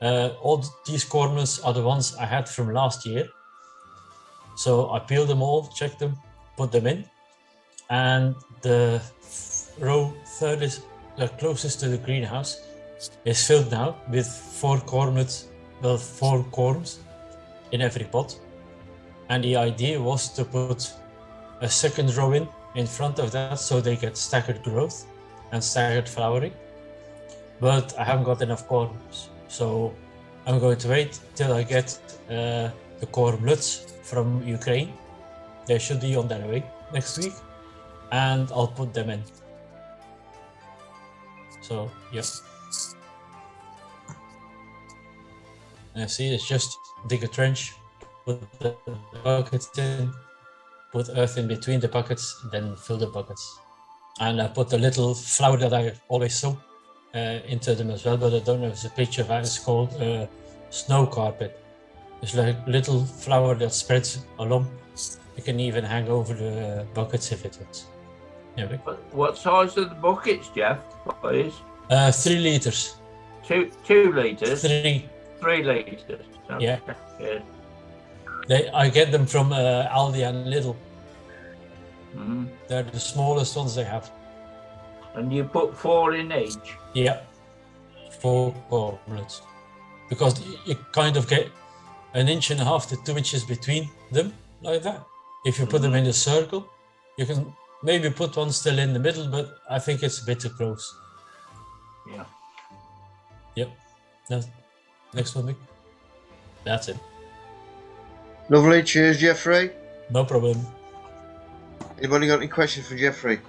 H: All these cormlets are the ones I had from last year. So I peeled them all, checked them, put them in. And the row furthest, closest to the greenhouse is filled now with 4 corms in every pot. And the idea was to put a second row in front of that so they get staggered growth and staggered flowering. But I haven't got enough corms. So I'm going to wait till I get the cormlets from Ukraine. They should be on their way next week. And I'll put them in. So, yep. And see, it's just dig a trench, put the buckets in, put earth in between the buckets, then fill the buckets. And I put a little flower that I always sow into them as well, but I don't know if it's a picture of that. It's called snow carpet. It's like a little flower that spreads along. You can even hang over the buckets if it wants. Yeah,
D: what size are the buckets, Jeff, please?
H: 3 liters.
D: 2 litres? 3 litres. Okay.
H: Yeah.
D: Yeah.
H: I get them from Aldi and Lidl. They're the smallest ones they have.
D: And you put 4 in each?
H: Yeah, 4 cormlets. Because you kind of get 1.5 inches to 2 inches between them, like that. If you put them in a circle, you can maybe put one still in the middle, but I think it's a bit too close.
D: Yeah.
H: Yep. Next one, Mick. That's it.
A: Lovely. Cheers, Jeffrey.
H: No problem.
A: Anybody got any questions for Jeffrey?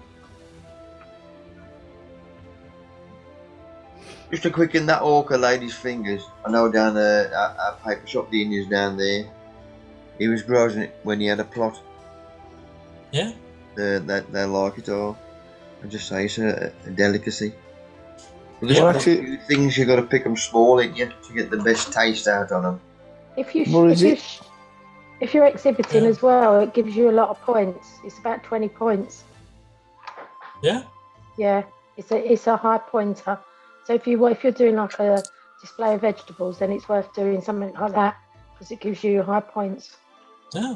A: Just a quick in that orca lady's fingers. I know down at paper shop, the Indians down there, he was growing it when he had a plot.
H: Yeah.
A: They like it all. I just say it's a delicacy. But
G: Yeah,
A: there's
G: actually-
A: a few things you got to pick them small, ain't you, to get the best taste out on them.
B: If you
G: What is it?
B: if you're exhibiting
H: Yeah.
B: as well, it gives you a lot of points. It's about 20 points.
H: Yeah.
B: Yeah, it's a high pointer. So if you're doing like a display of vegetables, then it's worth doing something like that because it gives you high points.
H: Yeah.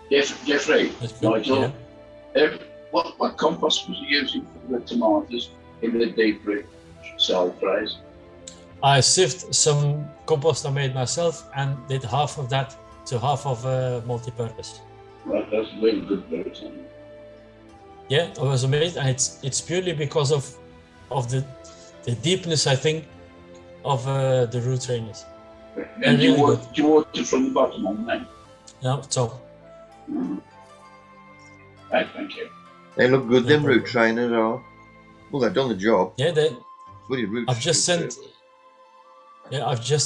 I: Yes, Jeffrey,
H: That's good.
I: Nigel,
H: Yeah.
I: what compost was you using for the tomatoes in the deep root side phrase?
H: I sieved some compost I made myself and did half of that to half of multi-purpose.
I: Right, that's really good root.
H: Yeah, I was amazed, and it's purely because of the deepness, I think, of the root drainage.
I: And
H: really good.
I: you water from the bottom on them?
H: No, so
I: Right, thank you.
A: They look good,
H: No
A: them
H: problem.
A: root trainers are. Well, they've done the job.
H: yeah,
A: Bloody roots.
H: I've just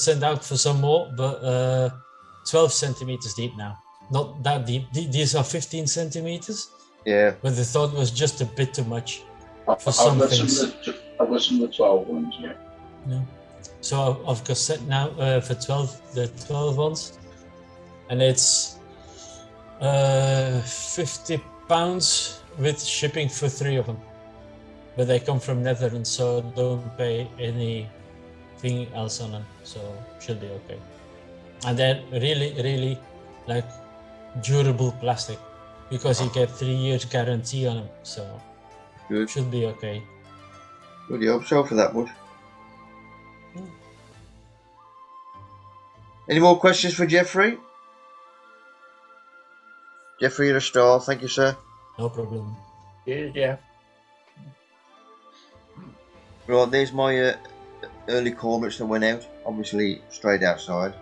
H: sent out for some more, but 12 centimeters deep now. Not that deep. These are 15 centimeters,
A: Yeah.
H: but the thought was just a bit too much.
I: I've
H: For some
I: got
H: things.
I: I've got some of the 12 ones, yeah.
H: Yeah. So I've got set now for 12 ones, and it's 50 pounds with shipping for 3 of them. but they come from Netherlands, so don't pay anything else on them. So should be okay. And they're really like durable plastic because you get 3 years guarantee on them. So
A: Good.
H: should be okay.
A: Good, you hope so for that much. Any more questions for Jeffrey? Jeffrey, you're a star. Thank you, sir.
H: No problem.
D: Cheers, Jeff.
A: Right, there's my early cormorants that went out. Obviously, straight outside.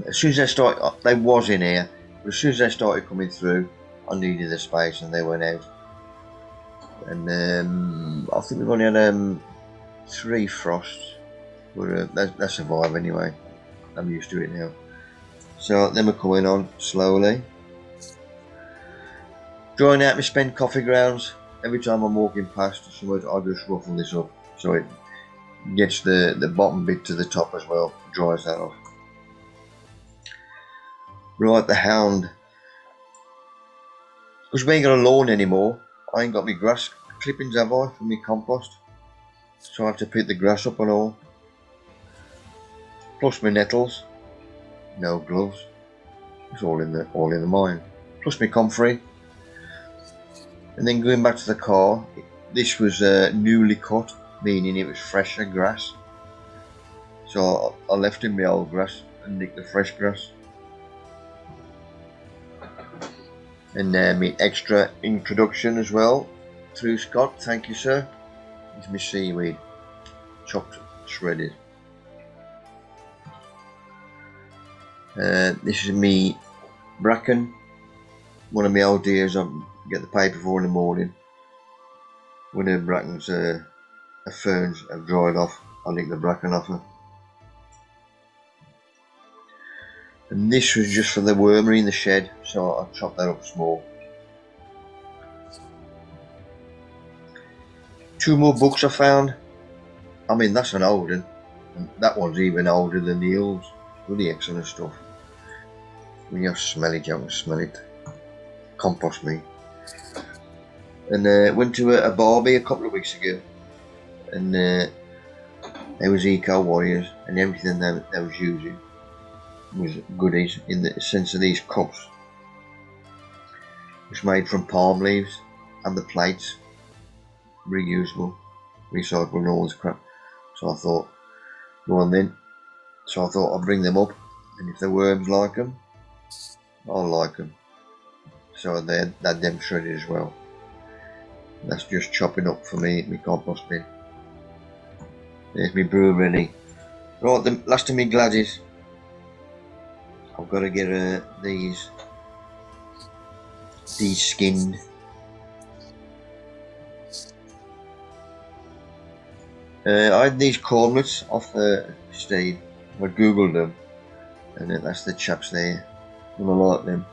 A: As soon as they started, they was in here, but as soon as they started coming through, I needed the space and they went out. And I think we've only had 3 frosts, but they survive anyway. I'm used to it now. So them are coming on slowly. Drying out my spent coffee grounds. Every time I'm walking past, I'll just ruffle this up so it gets the bottom bit to the top as well. Dries that off. Right, the hound. Because we ain't got a lawn anymore, I ain't got my grass clippings, have I, for my compost? So I have to pick the grass up and all. Plus my nettles. No gloves. It's all in the mine. Plus my comfrey. And then going back to the car, this was newly cut, meaning it was fresher grass. So I left in my old grass and nicked the fresh grass. And my extra introduction as well through Scott, thank you sir, is my seaweed, chopped, shredded. This is me bracken, one of my old deers I get the paper for in the morning. When the brackens, ferns have dried off, I nick the bracken off her. And this was just for the wormery in the shed, so I chopped that up small. 2 more books I found. I mean, that's an old one, and that one's even older than the hills. Really excellent stuff. When you smell it, you can smell it. Compost me. And went to a Barbie a couple of weeks ago, and there was Eco Warriors, and everything they was using was goodies in the sense of these cups. It's made from palm leaves, and the plates reusable, recyclable and all this crap. So I thought, go on then. So I thought I'd bring them up, and if the worms like them, I'll like them. So they had them shredded as well. That's just chopping up for me, my compost bin. There's my brew ready. Right, the last of my Gladys. I've got to get these skinned. I had these cormorants off Steve. I googled them, and that's the chaps there. And I like them.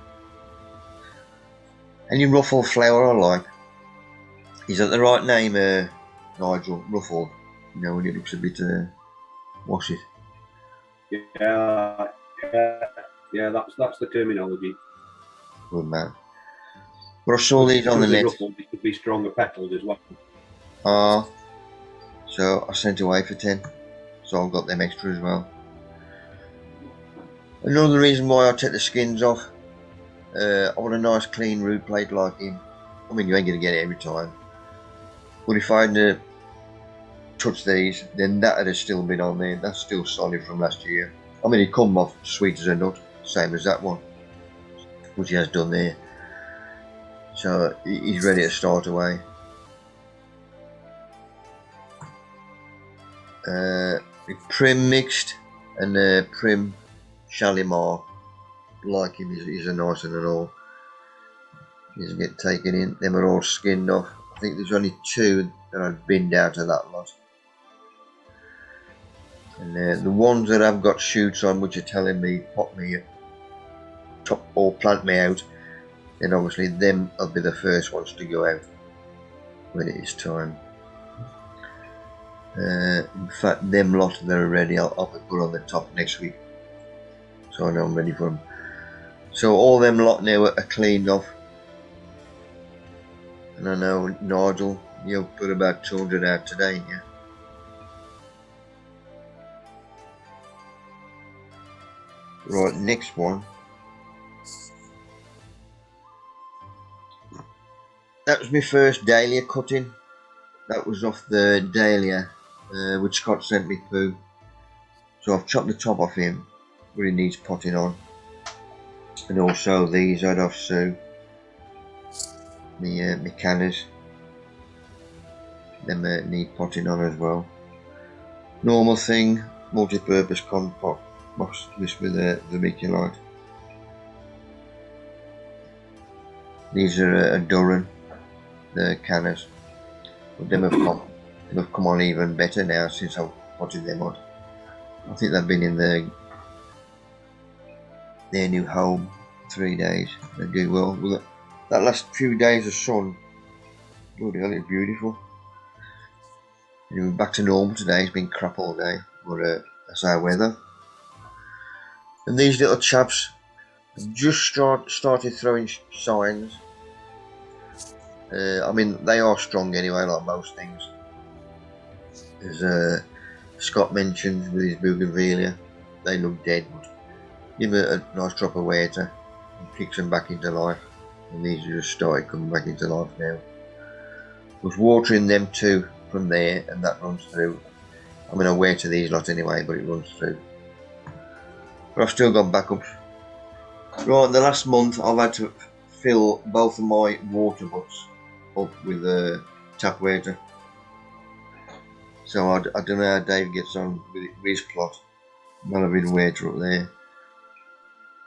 A: Any ruffled flower I like. Is that the right name, Nigel? Ruffled. You know, when it looks a bit wash it.
E: Yeah, that's the terminology.
A: Good man. But I saw these on the net.
E: Ruffled, it could be stronger petaled as well.
A: So I sent away for 10. So I've got them extra as well. Another reason why I take the skins off. I want a nice clean root plate like him. I mean, you ain't going to get it every time. But if I hadn't touched these, then that would have still been on there. That's still solid from last year. I mean, it come off sweet as a nut, same as that one, which he has done there. So he's ready to start away. Prim mixed and Prim Shalimar, like him, he's a nice one and all. He doesn't get taken in. Them are all skinned off. I think there's only 2 that I've binned out of that lot. And the ones that I've got shoots on, which are telling me pop me top or plant me out, then obviously them will be the first ones to go out when it is time. In fact, them lot that are ready, I'll put on the top next week, so I know I'm ready for them. So all them lot now are cleaned off, and I know Nigel You'll put about 200 out today, yeah. Right, next one. That was my first dahlia cutting. That was off the dahlia, which Scott sent me through. So I've chopped the top off him, where he needs potting on. And also these I'd off Sue. My canners. Them need potting on as well. Normal thing, multi-purpose compost this with a vermiculite. These are a Durran, the canners. But them have come on even better now since I've potted them on. I think they've been in their new home 3 days. They do well with it. That last few days of sun, bloody hell, it's beautiful. You know, back to normal today. It's been crap all day, but that's our weather. And these little chaps have just started throwing signs. I mean, they are strong anyway, like most things. As Scott mentioned with his bougainvillea, they look dead, but give it a nice drop of water and kicks them back into life. And these are just started coming back into life now. I was watering them too from there, and that runs through. I mean, I water these lot anyway, but it runs through. But I've still got backups. Right, the last month I've had to fill both of my water butts up with tap water. So I don't know how Dave gets on with his plot. Not a bit of water up there.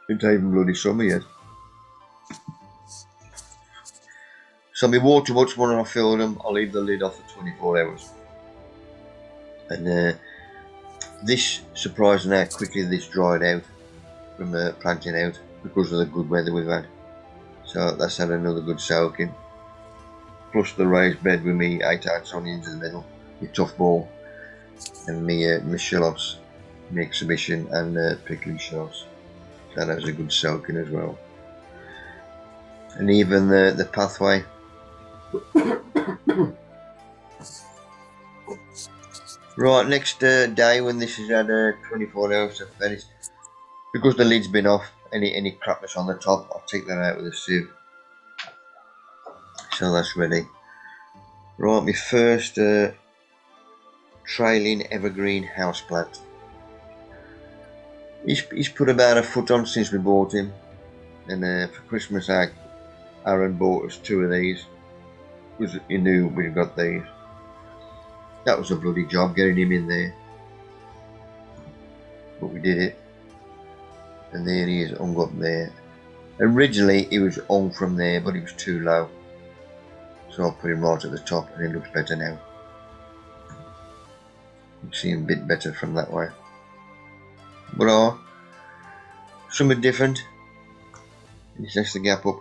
A: It's not even bloody summer yet. So my water butts, when I fill them, I'll leave the lid off for 24 hours. And this, surprising how quickly this dried out from planting out because of the good weather we've had. So that's had another good soaking. Plus the raised bed with me 8-ounce onions in the middle, my tough ball, and my shallots, my exhibition and pickling shallots. So that was a good soaking as well. And even the pathway. Right, next day when this has had 24 hours to finish, because the lid's been off, any crapness on the top, I'll take that out with a sieve. So that's ready. Right, my first trailing evergreen houseplant. He's put about a foot on since we bought him, and for Christmas Aaron bought us 2 of these because he knew we'd got these. That was a bloody job getting him in there, but we did it. And there he is hung up there. Originally he was hung from there, but he was too low, so I put him right at the top, and it looks better now. You can see him a bit better from that way. But something different. This takes the gap up.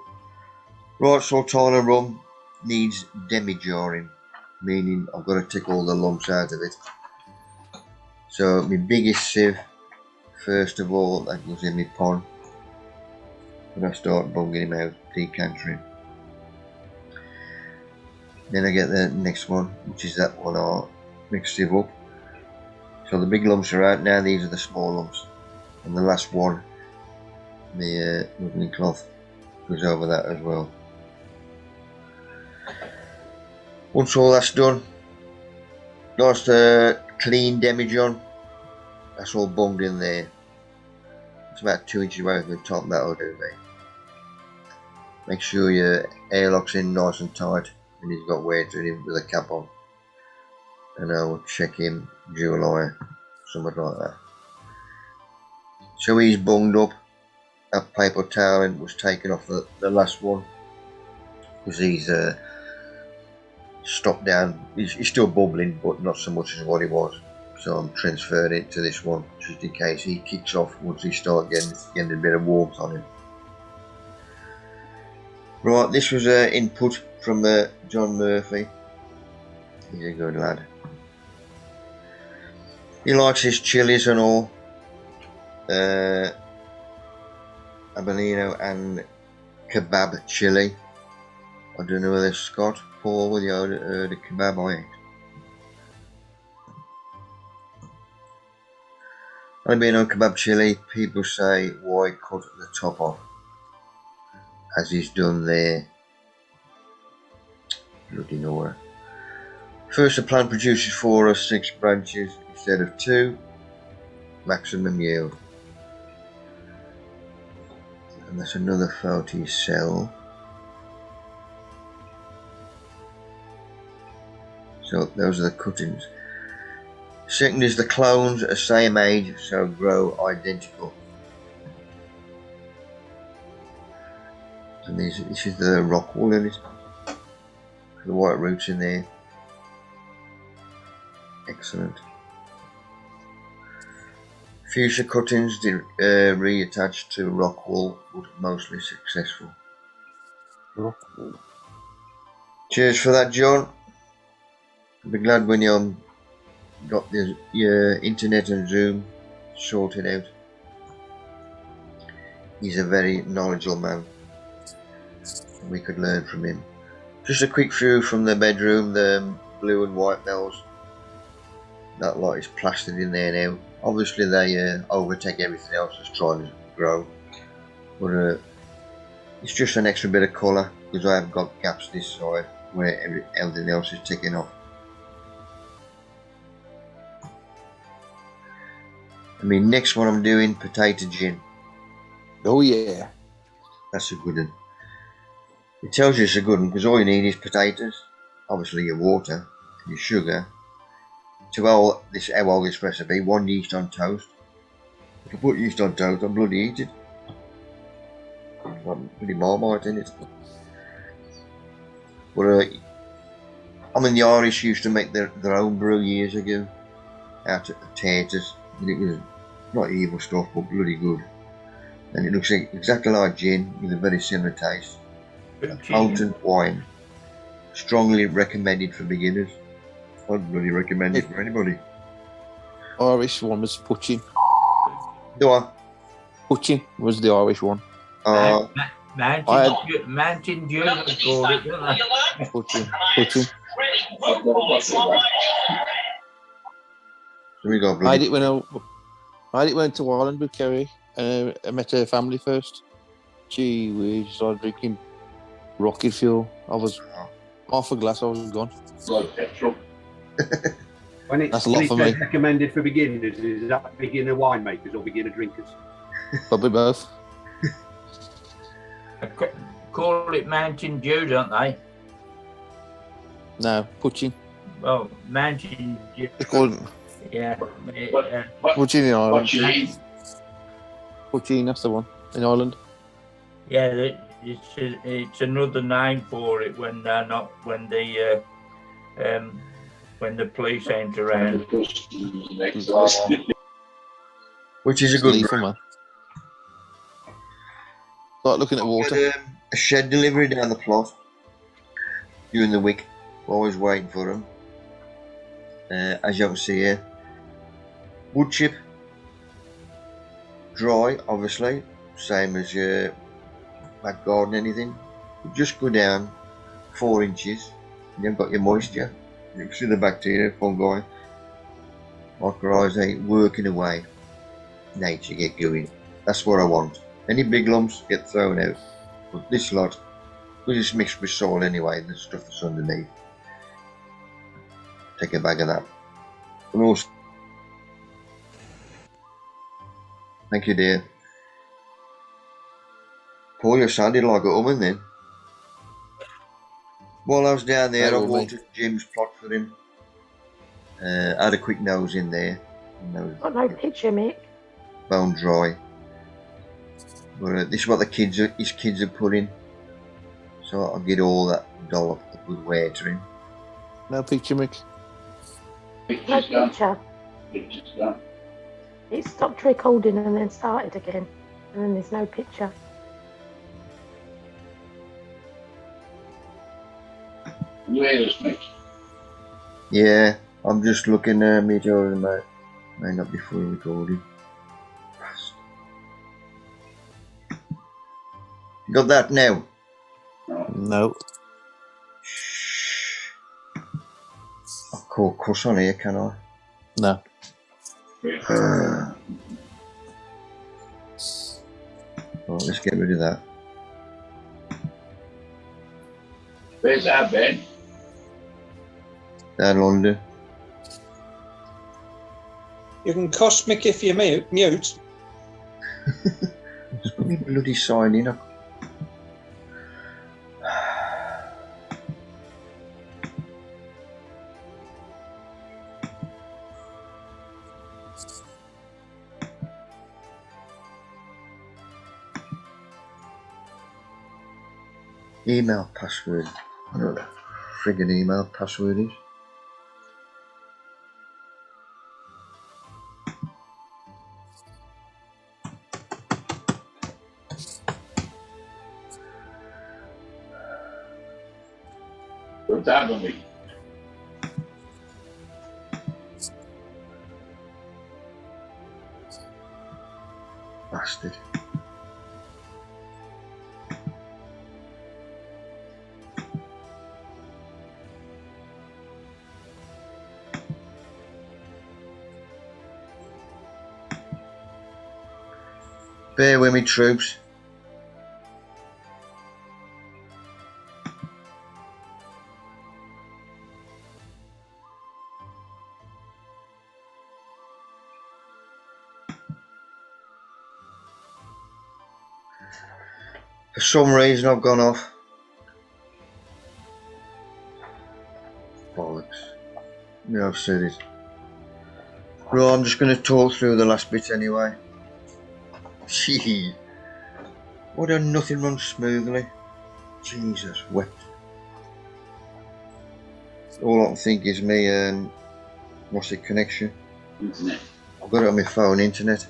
A: Right, so Tyler rum needs demi-jarring, meaning I've got to take all the lumps out of it. So my biggest sieve, first of all, that goes in my pond. And I start bunging him out, decantering. Then I get the next one, which is that one I mix sieve up. So the big lumps are out now, these are the small lumps. And the last one, the muslin cloth, goes over that as well. Once all that's done, nice clean demijohn, that's all bunged in there. It's about 2 inches away from the top, that'll do me. Make sure your airlock's in nice and tight, and he's got water in him with a cap on. And I'll check him July, something like that. So he's bunged up. That paper towel was taken off the last one because he's stopped down. He's still bubbling, but not so much as what he was. So I'm transferring it to this one just in case he kicks off once he starts getting a bit of warmth on him. Right, this was input from John Murphy. He's a good lad. He likes his chilies and all. Abellino and kebab chili. I don't know whether Scott, Paul, whether you heard of kebab I ate. I've been on kebab chili, people say why cut the top off, as he's done there. Bloody nowhere. First, the plant produces 4 or 6 branches instead of 2, maximum yield. And that's another photo you sell. So those are the cuttings. Second is the clones are same age, so grow identical. And this is the rock wool in it. The white roots in there. Excellent. Fuchsia cuttings reattached to rock wool, but mostly successful.
C: Rock wool.
A: Cheers for that, John. I'll be glad when you got your internet and Zoom sorted out. He's a very knowledgeable man. We could learn from him. Just a quick view from the bedroom, the blue and white bells. That lot is plastered in there now. Obviously they overtake everything else that's trying to grow. But it's just an extra bit of colour because I have got gaps this side where everything else is ticking off. I mean, next one I'm doing potato gin.
G: Oh yeah.
A: That's a good one. It tells you it's a good one because all you need is potatoes, obviously your water, your sugar. To how old this recipe, 1 yeast on toast. If you put yeast on toast, I'll bloody eat it. Got bloody marmite in it. But I mean, the Irish used to make their own brew years ago out of potatoes, and it was not evil stuff, but bloody good. And it looks exactly like gin with a very similar taste. A potent wine, strongly recommended for beginners. I'd bloody recommend it for anybody.
G: Irish one was Puchin.
A: Do I?
G: Puchin was the Irish one.
D: Mountain Dew, they call it, don't they?
G: Puchin.
A: So we got
G: I
A: bloody.
G: had it went to Ireland with Kerry. I met her family first. We started drinking rocket fuel. I was half a glass. I was gone.
I: Like petrol.
G: That's a lot for me.
E: Recommended for beginners, is that beginner winemakers or beginner drinkers?
G: Probably both.
D: Call it Mountain Dew, don't they?
G: No, Puchin.
D: Well, Mountain Dew.
G: It's called
D: Yeah.
G: Puchin in Ireland.
I: What you eat?
G: Puchin, that's the one in Ireland.
D: Yeah, it's another name for it when they're not when the police ain't around.
A: Which is a good
G: Lethal, man. Start looking at water.
A: Got, a shed delivery down the plot during the week. Always waiting for them. As you can see here, wood chip, dry, obviously, same as your back garden, anything. You just go down 4 inches, and you've got your moisture. You can see the bacteria, fungi, mycorrhizae working away. Nature get going. That's what I want. Any big lumps get thrown out. But this lot, because it's mixed with soil anyway, the stuff that's underneath. Take a bag of that. And also, thank you, dear. Paul, you sounded like a woman then. While I was down there, I watered Jim's plot for him. I had a quick nose in there.
B: Got no picture, Mick.
A: Bone dry. But this is what his kids have put in. So I'll get all that dollop of good wear to him.
G: No picture, Mick.
B: No picture.
I: Picture's done.
B: It stopped recording and then started again. And then there's no picture.
I: Where's me?
A: Yeah, I'm just looking at me and may not be fully recorded. You got that now?
G: No.
A: call cuss on here, can I?
G: No.
A: Right, let's get rid of that.
I: Where's that, Ben?
A: Down London.
J: You can cuss Mick if you mute.
A: Just put me bloody sign in. Email password. I don't know what the friggin' email password is.
I: Put that on me.
A: Bastard. Bear with me, troops. For some reason I've gone off. Bollocks. Yeah, I've said it. Right, I'm just going to talk through the last bit anyway. Gee. Why don't nothing run smoothly? Jesus, wept. All I can think is me, what's it, connection?
I: Internet.
A: I've got it on my phone, internet.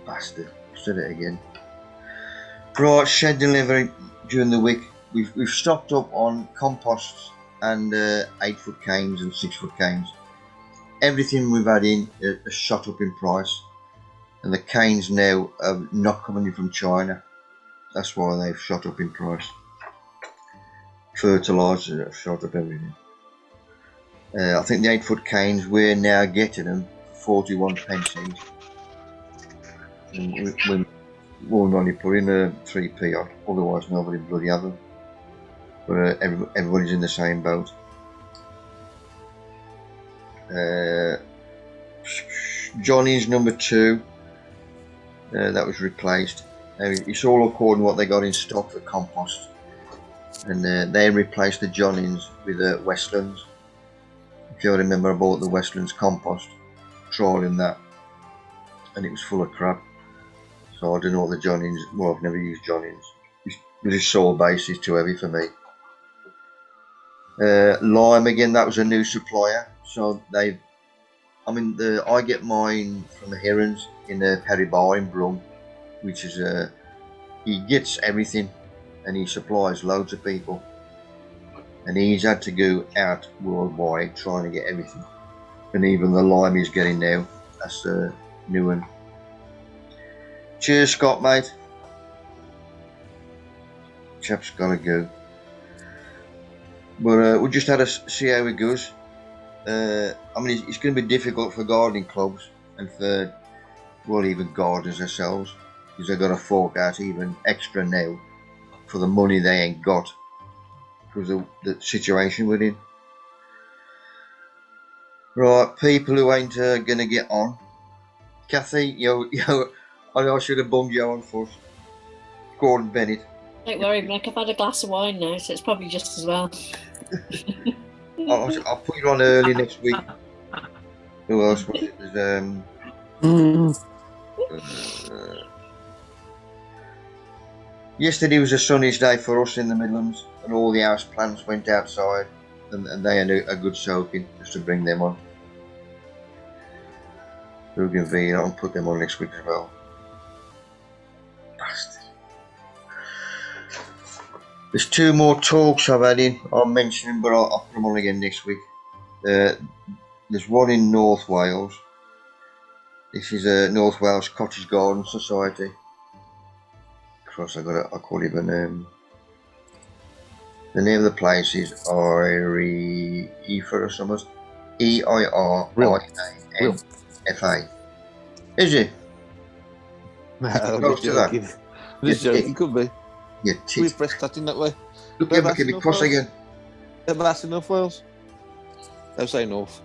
A: Bastard, said it again. Right, shed delivery during the week. We've stocked up on composts and 8-foot canes and 6-foot canes. Everything we've had in has shot up in price, and the canes now are not coming in from China. That's why they've shot up in price. Fertilizer have shot up everything. I think the 8-foot canes, we're now getting them for 41 pence each. And we'll only put in a 3p on, otherwise nobody bloody have them. But everybody's in the same boat. Johnny's number 2, that was replaced. It's all according to what they got in stock for compost. And they replaced the Johnny's with Westlands. If you remember, I bought the Westlands compost, trialing that, and it was full of crap. So I don't know what the Johnny's, well, I've never used Johnny's. This soil base is too heavy for me. Lime again, that was a new supplier. So I get mine from the Herons in Perry Bar in Brum, which is he gets everything and he supplies loads of people. And he's had to go out worldwide trying to get everything. And even the lime he's getting now, that's a new one. Cheers, Scott, mate. Chap's gotta go. But we just had to see how it goes. It's going to be difficult for gardening clubs and for, well, even gardeners themselves, because they've got to fork out even extra now for the money they ain't got because of the situation we're in. Right, people who ain't going to get on. Kathy, I should have bummed you on first. Gordon Bennett.
K: Don't worry, Mick. I've had a glass of wine now, so it's probably just as well.
A: I'll put you on early next week. Who else was it? There's, yesterday was a sunny day for us in the Midlands, and all the house plants went outside, and they had a good soaking just to bring them on. Bougainville, I'll put them on next week as well. Bastard. There's 2 more talks I've had in. I'll mention them, but I'll put them on again next week. There's one in North Wales. This is a North Wales Cottage Garden Society. Of course, I call it the name. The name of the place is Efer or something. EIRINFA. Is it?
G: No,
A: Close to that.
G: joking. Just joking, could be.
A: Yeah,
G: We press that in that way.
A: Look, you're making me cross again.
G: That's enough, Wales. Don't say north.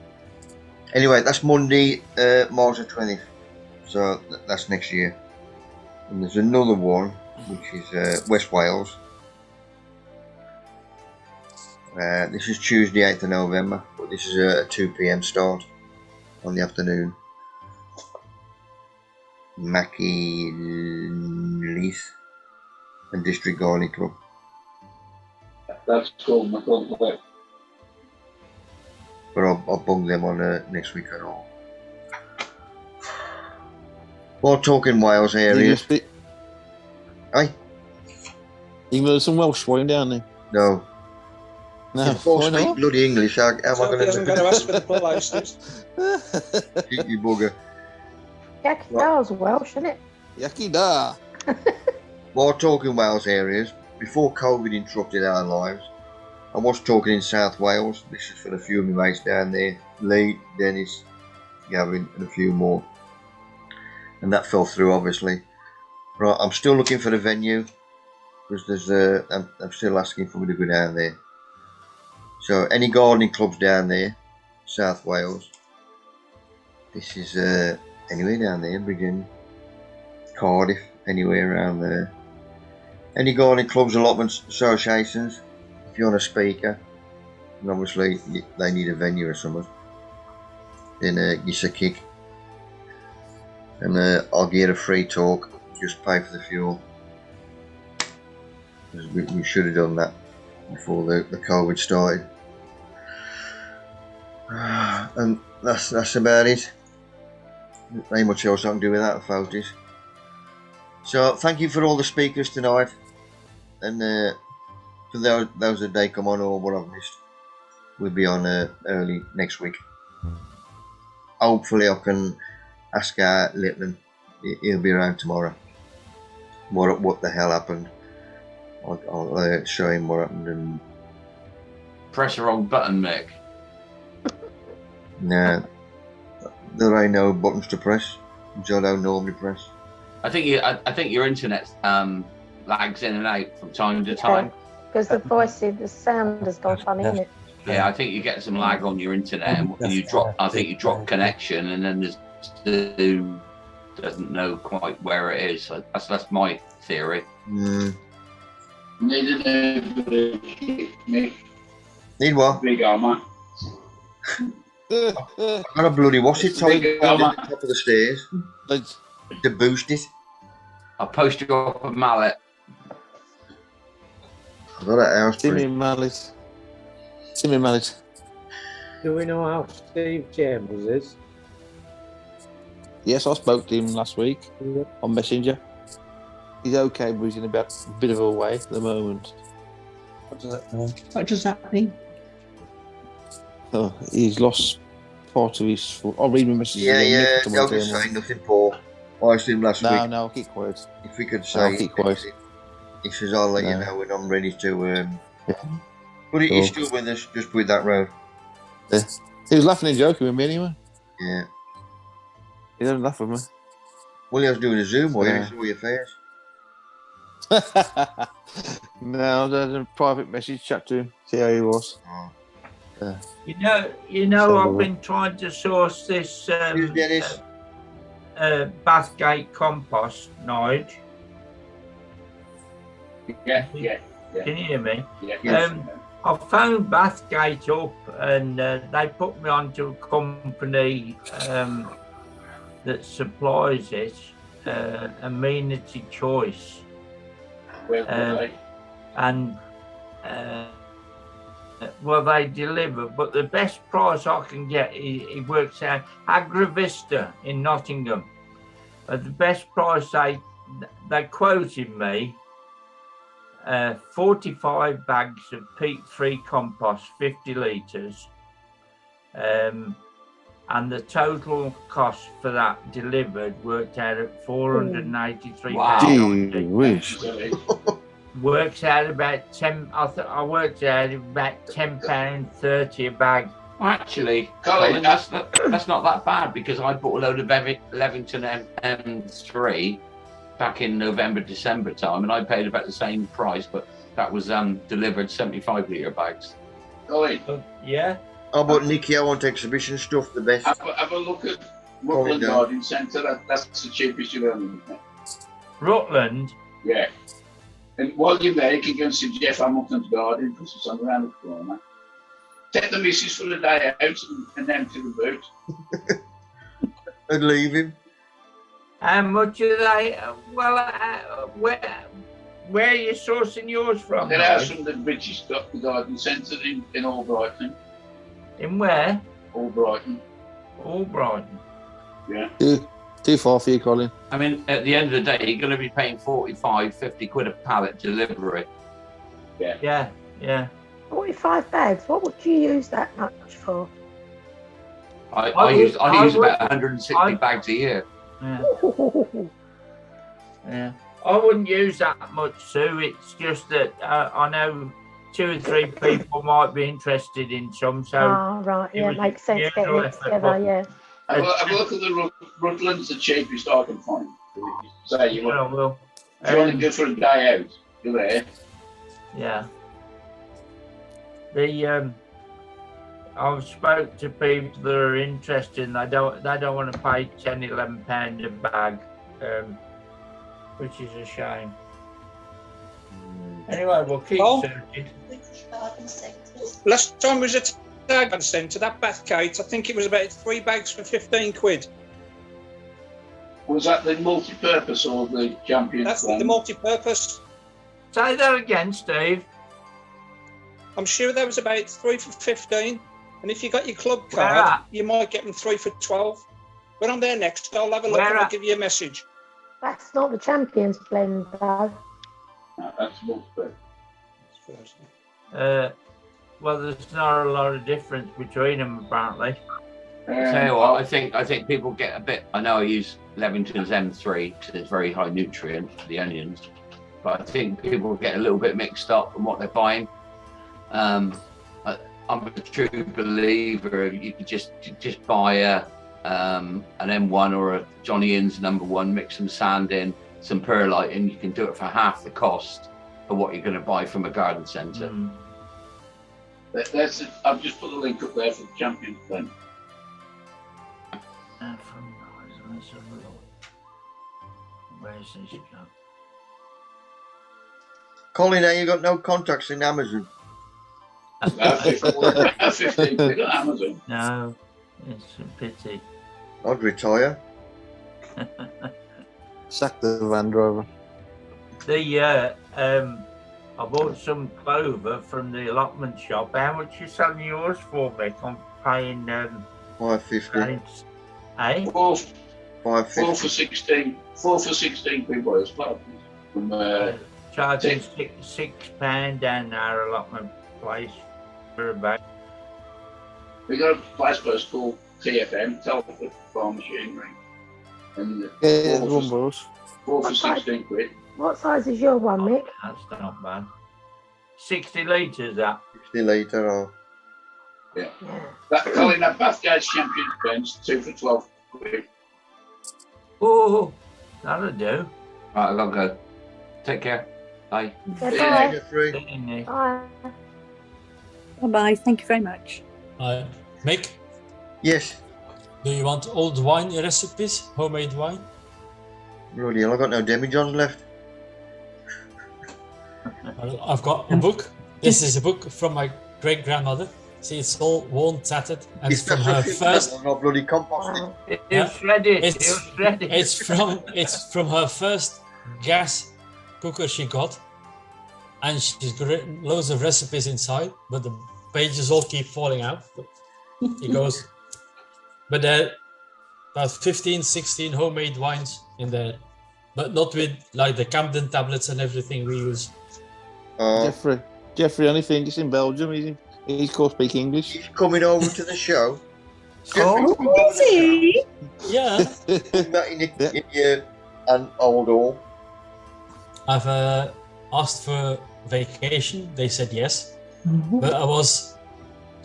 A: Anyway, that's Monday, March the 20th. So that's next year. And there's another one, which is West Wales. This is Tuesday, 8th of November, but this is a 2 p.m. start on the afternoon. Mackie Leith and District Gardening Club.
I: That's cool. My God,
A: But I'll bung them on next week and all. While talking Wales areas. Aye?
G: You know, there's some Welsh wine down there.
A: No.
G: No,
A: If I speak bloody English, how am I
J: So
A: going
J: he hasn't got to ask for the posters.
A: You bugger.
B: Yaki Da's Welsh, isn't it?
G: Yaki da.
A: While talking Wales areas, before COVID interrupted our lives, I was talking in South Wales. This is for a few of my mates down there. Lee, Dennis, Gavin and a few more. And that fell through, obviously. Right, I'm still looking for a venue because there's I'm still asking for me to go down there. So any gardening clubs down there, South Wales. This is anywhere down there, Bridgend, Cardiff, anywhere around there. Any gardening clubs, allotments, associations. If you're on a speaker, and obviously they need a venue or something, then give us a kick. And I'll get a free talk, just pay for the fuel. We should have done that before the COVID started. And that's about it. Not much else I can do without the photos. So thank you for all the speakers tonight. And for those that they come on or what I've missed, we'll be on early next week. Hopefully I can ask Litman. He'll be around tomorrow. What the hell happened? I'll show him what happened. And
L: press the wrong button, Mick.
A: Nah, there ain't no buttons to press, which I don't normally press.
L: I think your internet lags in and out from time to time.
B: Because the sound has gone funny, isn't it?
L: Yeah, I think you get some lag on your internet, and you drop. I think you drop connection, and then there's Zoom doesn't know quite where it is. So that's my theory.
I: Need
A: what?
I: Big armour.
A: I got a bloody what's it top of the stairs to boost it.
L: I'll post you up a mallet.
A: I got a house.
G: Timmy mallet. Timmy mallet.
M: Do we know how Steve Chambers is?
G: Yes, I spoke to him last week on Messenger. He's okay, but he's in a bit of a way at the moment.
M: What does that mean?
G: Oh, he's lost part of his foot. I'll read my message.
A: Yeah, don't say nothing, Paul. I asked him last week.
G: No, I'll keep quiet.
A: If we could say,
G: I'll keep quiet.
A: He says, I'll let you know when I'm ready to. But he's still with us, just with that road.
G: Yeah. He was laughing and joking with me anyway.
A: Yeah.
G: He doesn't laugh with me.
A: Well, he was doing a Zoom, or he saw your face.
G: No, there's a private message chat to him, see how he was.
D: You know, I've been trying to source this Bathgate compost, Nige.
I: Yeah.
D: Can you hear me?
I: Yeah.
D: I phoned Bathgate up, and they put me onto a company that supplies it, Amenity Choice. And well, they deliver, but the best price I can get, it works out, Agravista in Nottingham. The best price they quoted me, 45 bags of peat-free compost, 50 litres, and the total cost for that delivered worked out at £483.
G: Wow.
D: Works out about I worked out about £10.30 a bag.
L: Well, actually,
I: Colin,
L: that's not that bad because I bought a load of Levington M3 back in November, December time, and I paid about the same price, but that was delivered 75-litre bags.
I: Colin,
D: Yeah.
A: Oh, but Nicky, I want exhibition stuff the best.
I: have a look at
A: Colin
I: Rutland
A: down.
I: Garden Centre. That's the cheapest you've ever isn't it?
D: Rutland.
I: Yeah. And while you're there, you can go and see Jeff Hamilton's garden because it's on around the corner. Take the missus for the day out and empty the boot.
A: And leave him.
D: How much are they? Well, where are you sourcing yours from?
I: Get ours from the British Garden Centre in Albrighton.
D: In where?
I: Albrighton.
D: Albrighton.
I: Yeah.
G: Too far for you, Colin.
L: I mean, at the end of the day, you're going to be paying 45, 50 quid a pallet delivery.
I: Yeah.
D: Yeah, yeah.
B: 45 bags. What would you use that much for?
L: I use about 160 bags a year.
D: Yeah. Yeah. I wouldn't use that much, Sue. It's just that I know 2 or 3 people might be interested in some. So.
B: Oh, right. Yeah, it makes sense getting it together. Yeah.
I: Have a look at the Rutland's the cheapest I can find. Say you want.
D: Well,
I: if you want to go for a day out, you're there.
D: Yeah. I've spoke to people that are interested. And they don't want to pay £10-11 a bag, which is a shame. Anyway, we'll keep searching.
J: Last time we was at the garden centre, that Bathgate, I think it was about 3 bags for 15 quid.
I: Was that the multi-purpose or the champion?
J: That's the multi-purpose.
D: Say that again, Steve.
J: I'm sure there was about 3 for 15. And if you got your club
D: Where
J: card,
D: at?
J: you might get them 3 for 12. When I'm there next, I'll have a look
D: Where
J: and I'll
D: at?
J: give you a message.
B: That's not the Champions blend, though.
I: No, that's multi-purpose.
D: Well, there's not a lot of difference between them, apparently.
L: Tell you what, I think people get a bit. I know I use Levington's M3 because it's very high nutrient for the onions, but I think people get a little bit mixed up on what they're buying. I'm a true believer. You could just buy an M1 or a Johnny Inn's #1, mix some sand in, some perlite, and you can do it for half the cost of what you're going to buy from a garden centre.
I: I've just put the link up there for the champions blend.
D: Let's have a look. Where's this go?
A: Colin, now you got no contacts in Amazon.
I: About 15 quid on Amazon.
D: No, it's a pity.
A: I'd retire.
G: Sack the van driver.
D: I bought some clover from the allotment shop. How much you selling yours for, Mick? I'm paying
A: $5.50.
D: Eh?
I: 4
A: $5.50.
I: for 16. 4 for 16 quid by us club. From
D: Charging £6 down our allotment place for a bag.
I: we got a place called TFM, Telford Farm Machinery, and
G: Yeah,
I: 4
G: one boss.
I: for 16 quid.
B: What size is your one, Mick?
D: That's not bad. 60 litres, that.
A: 60 litre or...
I: Yeah. Colin, that Bathgate Champions bench, 2 for 12 quid.
D: Oh, that'll do.
L: Right, I've got to go. Take care. Bye.
B: Bye.
D: Bye.
N: Bye-bye. Thank you very much.
H: Mick,
A: Yes.
H: do you want old wine recipes, homemade wine?
A: Bloody hell, I've got no demijohns left.
H: Well, I've got a book. This is a book from my great-grandmother. See, it's all worn, tattered, and it's from her first.
A: I've got bloody composting.
H: It's from her first gas cooker she got, and she's got written loads of recipes inside, but the pages all keep falling out. It goes, but there are about 15, 16 homemade wines in there, but not with like the Camden tablets and everything we use.
G: Jeffrey, anything? He's in Belgium. He can't speak English.
A: He's coming over to the show.
N: Oh, is he?
H: Yeah.
A: in an old home.
H: I've asked for vacation. They said yes, but I was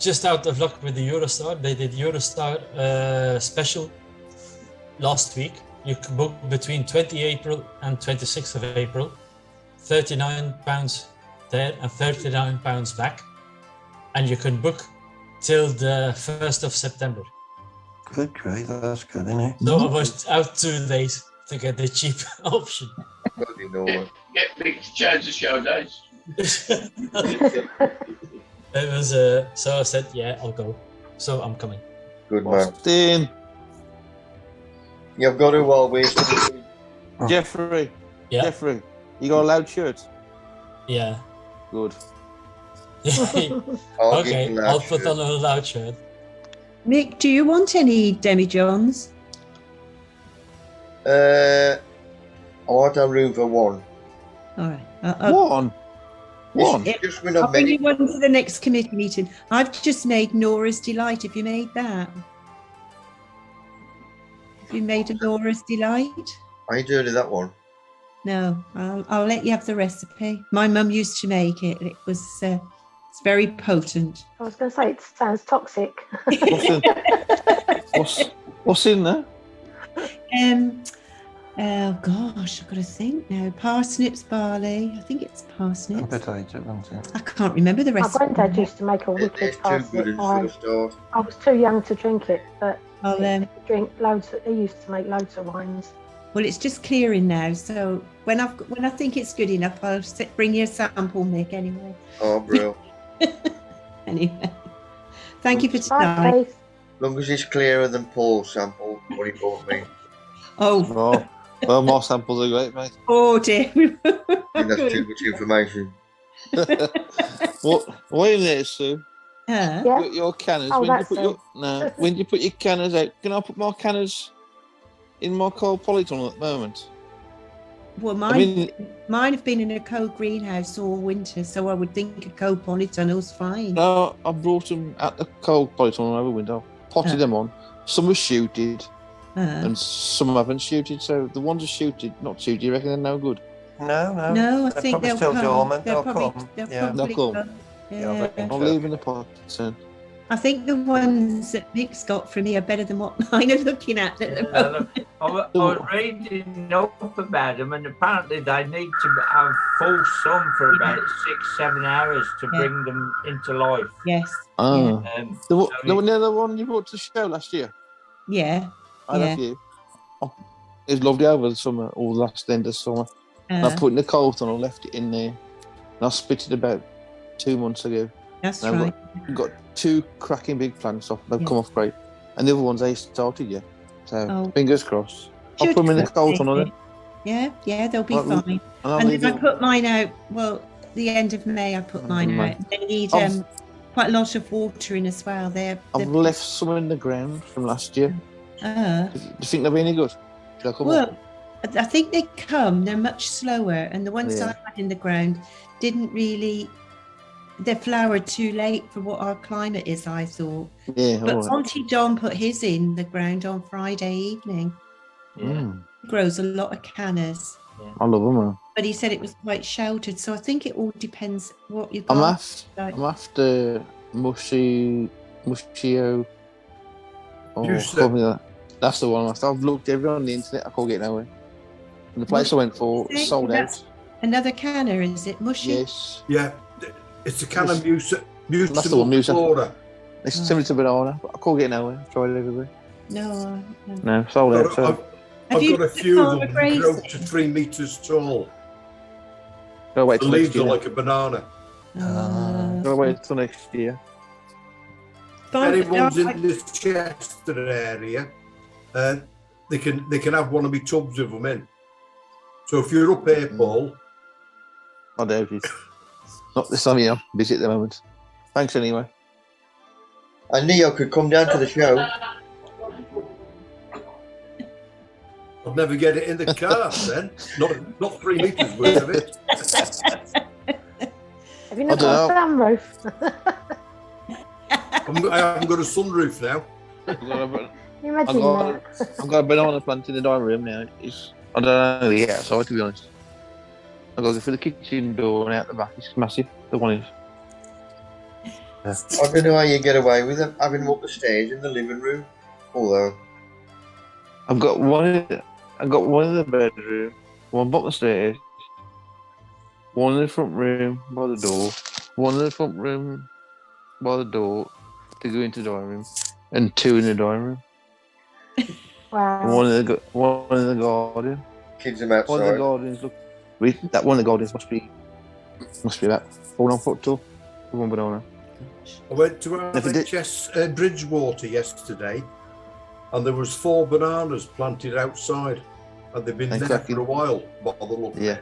H: just out of luck with the Eurostar. They did Eurostar special last week. You can book between 20 April and 26th of April, £39 there and £39 back, and you can book till the 1st of September.
O: Good, great. That's good, isn't it?
H: So I was out 2 days to get the cheap option.
I: Get big to change the show days.
H: It was so I said, yeah, I'll go. So I'm coming.
A: Good man.
G: Austin.
A: You've got to while we're
G: Jeffrey.
H: Yeah.
G: Jeffrey, you got a loud shirt?
H: Yeah.
G: Good.
H: Okay, I'll put on a loud shirt.
N: Mick, do you want any demijohns?
A: I want a room for one.
N: All right.
G: One? One?
A: Just when
N: I'll
A: I've
N: bring
A: made
N: you one to the next committee meeting. I've just made Nora's Delight. Have you made that? Have you made a Nora's Delight?
A: I ain't heard of that one.
N: No, I'll let you have the recipe. My mum used to make it. It was it's very potent.
B: I was going to say it sounds toxic.
G: What's in there?
N: Oh gosh, I've got to think now. Parsnips, barley. I think it's parsnips.
O: Potato, isn't it?
N: I can't remember the
B: My
N: recipe.
B: granddad used to make a wicked parsnip wine. I was too young to drink it, but
N: I'll
B: drink loads. He used to make loads of wines.
N: Well, it's just clearing now. So when I think it's good enough, I'll bring you a sample, Mick. Anyway.
A: Oh, bro.
N: Anyway, thank you for tonight.
A: As long as it's clearer than Paul's sample, what he bought me.
N: Oh.
G: Well, more samples are great, mate.
N: Oh dear.
A: I think that's too much information.
G: Wait a minute, Sue.
N: Yeah.
G: Your canners.
B: Oh,
G: when
B: that's
G: you put when you put your canners out, can I put more canners in my cold polytunnel at the moment?
N: Well, mine have been in a cold greenhouse all winter, so I would think a cold polytunnel's fine.
G: No, I brought them at the cold polytunnel over window, potted them on. Some were shooted, and some haven't shooted. So the ones that shooted, not shooted, you reckon they're no good?
O: No,
N: No, I
O: they're
N: think
O: probably
N: they'll
O: still
N: come.
O: dormant.
N: They'll
O: They'll
N: probably
O: come.
N: They'll
O: Yeah.
N: probably
G: They'll
N: come.
O: Yeah, I think
G: I'll
O: so.
G: leave in the pot soon.
N: I think the ones that Mick's got from me are better than what mine are looking at the moment.
D: I was reading up about them, and apparently they need to have full sun for about 6-7 hours to bring them into life.
N: Yes.
G: Oh.
D: So
G: the one you brought to the show last year?
N: Yeah.
G: I love you. Oh, it was lovely over the summer, or the last end of summer. And I put it in the cold tunnel, left it in there, and I split it about 2 months ago.
N: That's
G: and
N: right.
G: I've got 2 cracking big plants off. They've come off great. And the other ones ain't started yet. So fingers crossed. I'll put them in the cold tunnel then.
N: Yeah, they'll be
G: Well,
N: fine.
G: I'll
N: And
G: leave
N: then I
G: it-
N: put mine out, well, the end of May I put mine
G: May.
N: out. They need
G: I've-
N: quite a lot of watering as well. They're
G: I've left some in the ground from last year. Do
N: uh,
G: you think they'll be any good? Should I come up?
N: well, I think they come, they're much slower, and the ones
G: Yeah.
N: I had in the ground didn't really, they flowered too late for what our climate is, I thought.
G: Yeah,
N: But
G: all right.
N: Auntie Don put his in the ground on Friday evening.
G: Mm,
N: He grows a lot of canners,
G: I love them, man.
N: but he said it was quite sheltered, so I think it all depends what you've
G: I'm
N: got.
G: I'm after mushio or
O: Musa.
G: something like that. That's the one I'm after. I've looked everywhere on the internet, I can't get nowhere. And the place I went for
N: Is it?
G: sold
N: That's
G: out.
N: Another canner, is it? Mushy?
G: Yes.
C: Yeah, it's a can of
G: That's the one, Musa.
C: Flora.
G: It's similar to banana, but I can't get nowhere. I've tried everywhere.
N: No.
G: No, sold out. So
C: I've
N: you
C: got a
N: put
C: few of
N: Farmer
C: them
N: Grace
C: that grow
N: in?
C: to 3 meters tall.
G: gotta wait
C: The
G: till next
C: leaves are
G: year.
C: like a banana.
G: Gotta wait till next year.
C: If anyone's in this Chester area, they can have one of my tubs of them in. So if you're up here, Paul,
G: I doubt it. Not this time of year. I'm busy at the moment. Thanks anyway.
A: And Neo could come down to the show.
C: I'll never get it in the car then. Not 3 meters worth of it.
B: Have you not got a sunroof?
C: I haven't got a sunroof now.
B: Can you imagine that?
G: I've got a banana plant in the dining room now. I don't know the outside, to be honest. I've got to go through the kitchen door and out the back. It's massive. The one is.
A: I don't know how you get away with them, having them up the stairs in the living room. Although,
G: I've got one in the bedroom, one up the stairs, one in the front room by the door, one in the front room by the door to go into the dining room, and two in the dining room.
B: Wow.
G: And one in the garden.
A: kids them outside.
G: One of the gardens look. That one of the gardens must be about 4 foot tall. One banana.
P: I went to
G: If it did-
P: Bridgewater yesterday, and there was 4 bananas planted outside, and they've been there
G: Exactly.
P: for a while. By the look.
G: Yeah.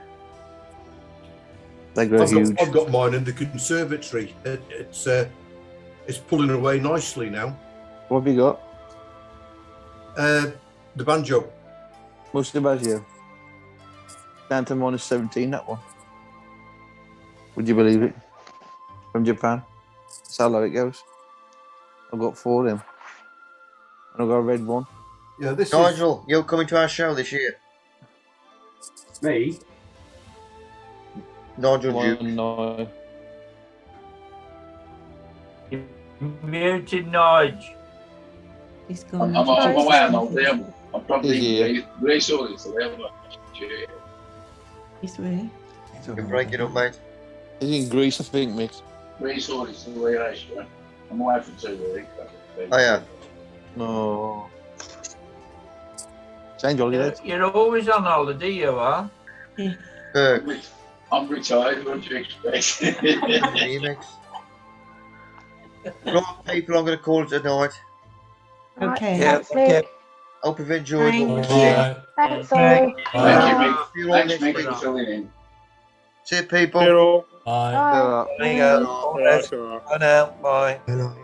G: They grow huge.
P: I've got mine in the conservatory. It's pulling away nicely now.
G: What have you got?
P: The banjo.
G: Most of the banjo. Down to minus 17, that one. Would you believe it? From Japan. That's how low it goes. I've got 4 of them. And I've got a red one.
P: Yeah, this
A: Nigel, you're coming to our show this year.
E: Me?
A: Nigel Duke.
G: No.
D: Muted Nige.
N: He's
I: I'm
N: gone.
I: away, I'm not there. I'm probably
G: Yeah.
I: Grace all is there.
N: He's where?
A: You're breaking up, mate.
G: He's in Greece, I think, mate.
I: Grace all is the way I should. I'm away for 2 weeks.
A: Oh, yeah.
G: No. Change holidays.
D: You're always on holiday, you are.
I: I'm retired, what do you expect?
A: Remix. Right, people, I'm going to call it a night.
N: Okay.
B: Thanks, Nick.
A: Hope you've enjoyed what we've
N: Thank
A: seen.
B: Thanks, Ollie.
I: Thank you, mate.
A: See you all
I: Thanks,
A: next
I: mate,
A: week.
I: for filling in.
A: See you, people.
H: Bye.
B: Bye.
O: There you go. All the best. Bye now. Bye.
M: Hello.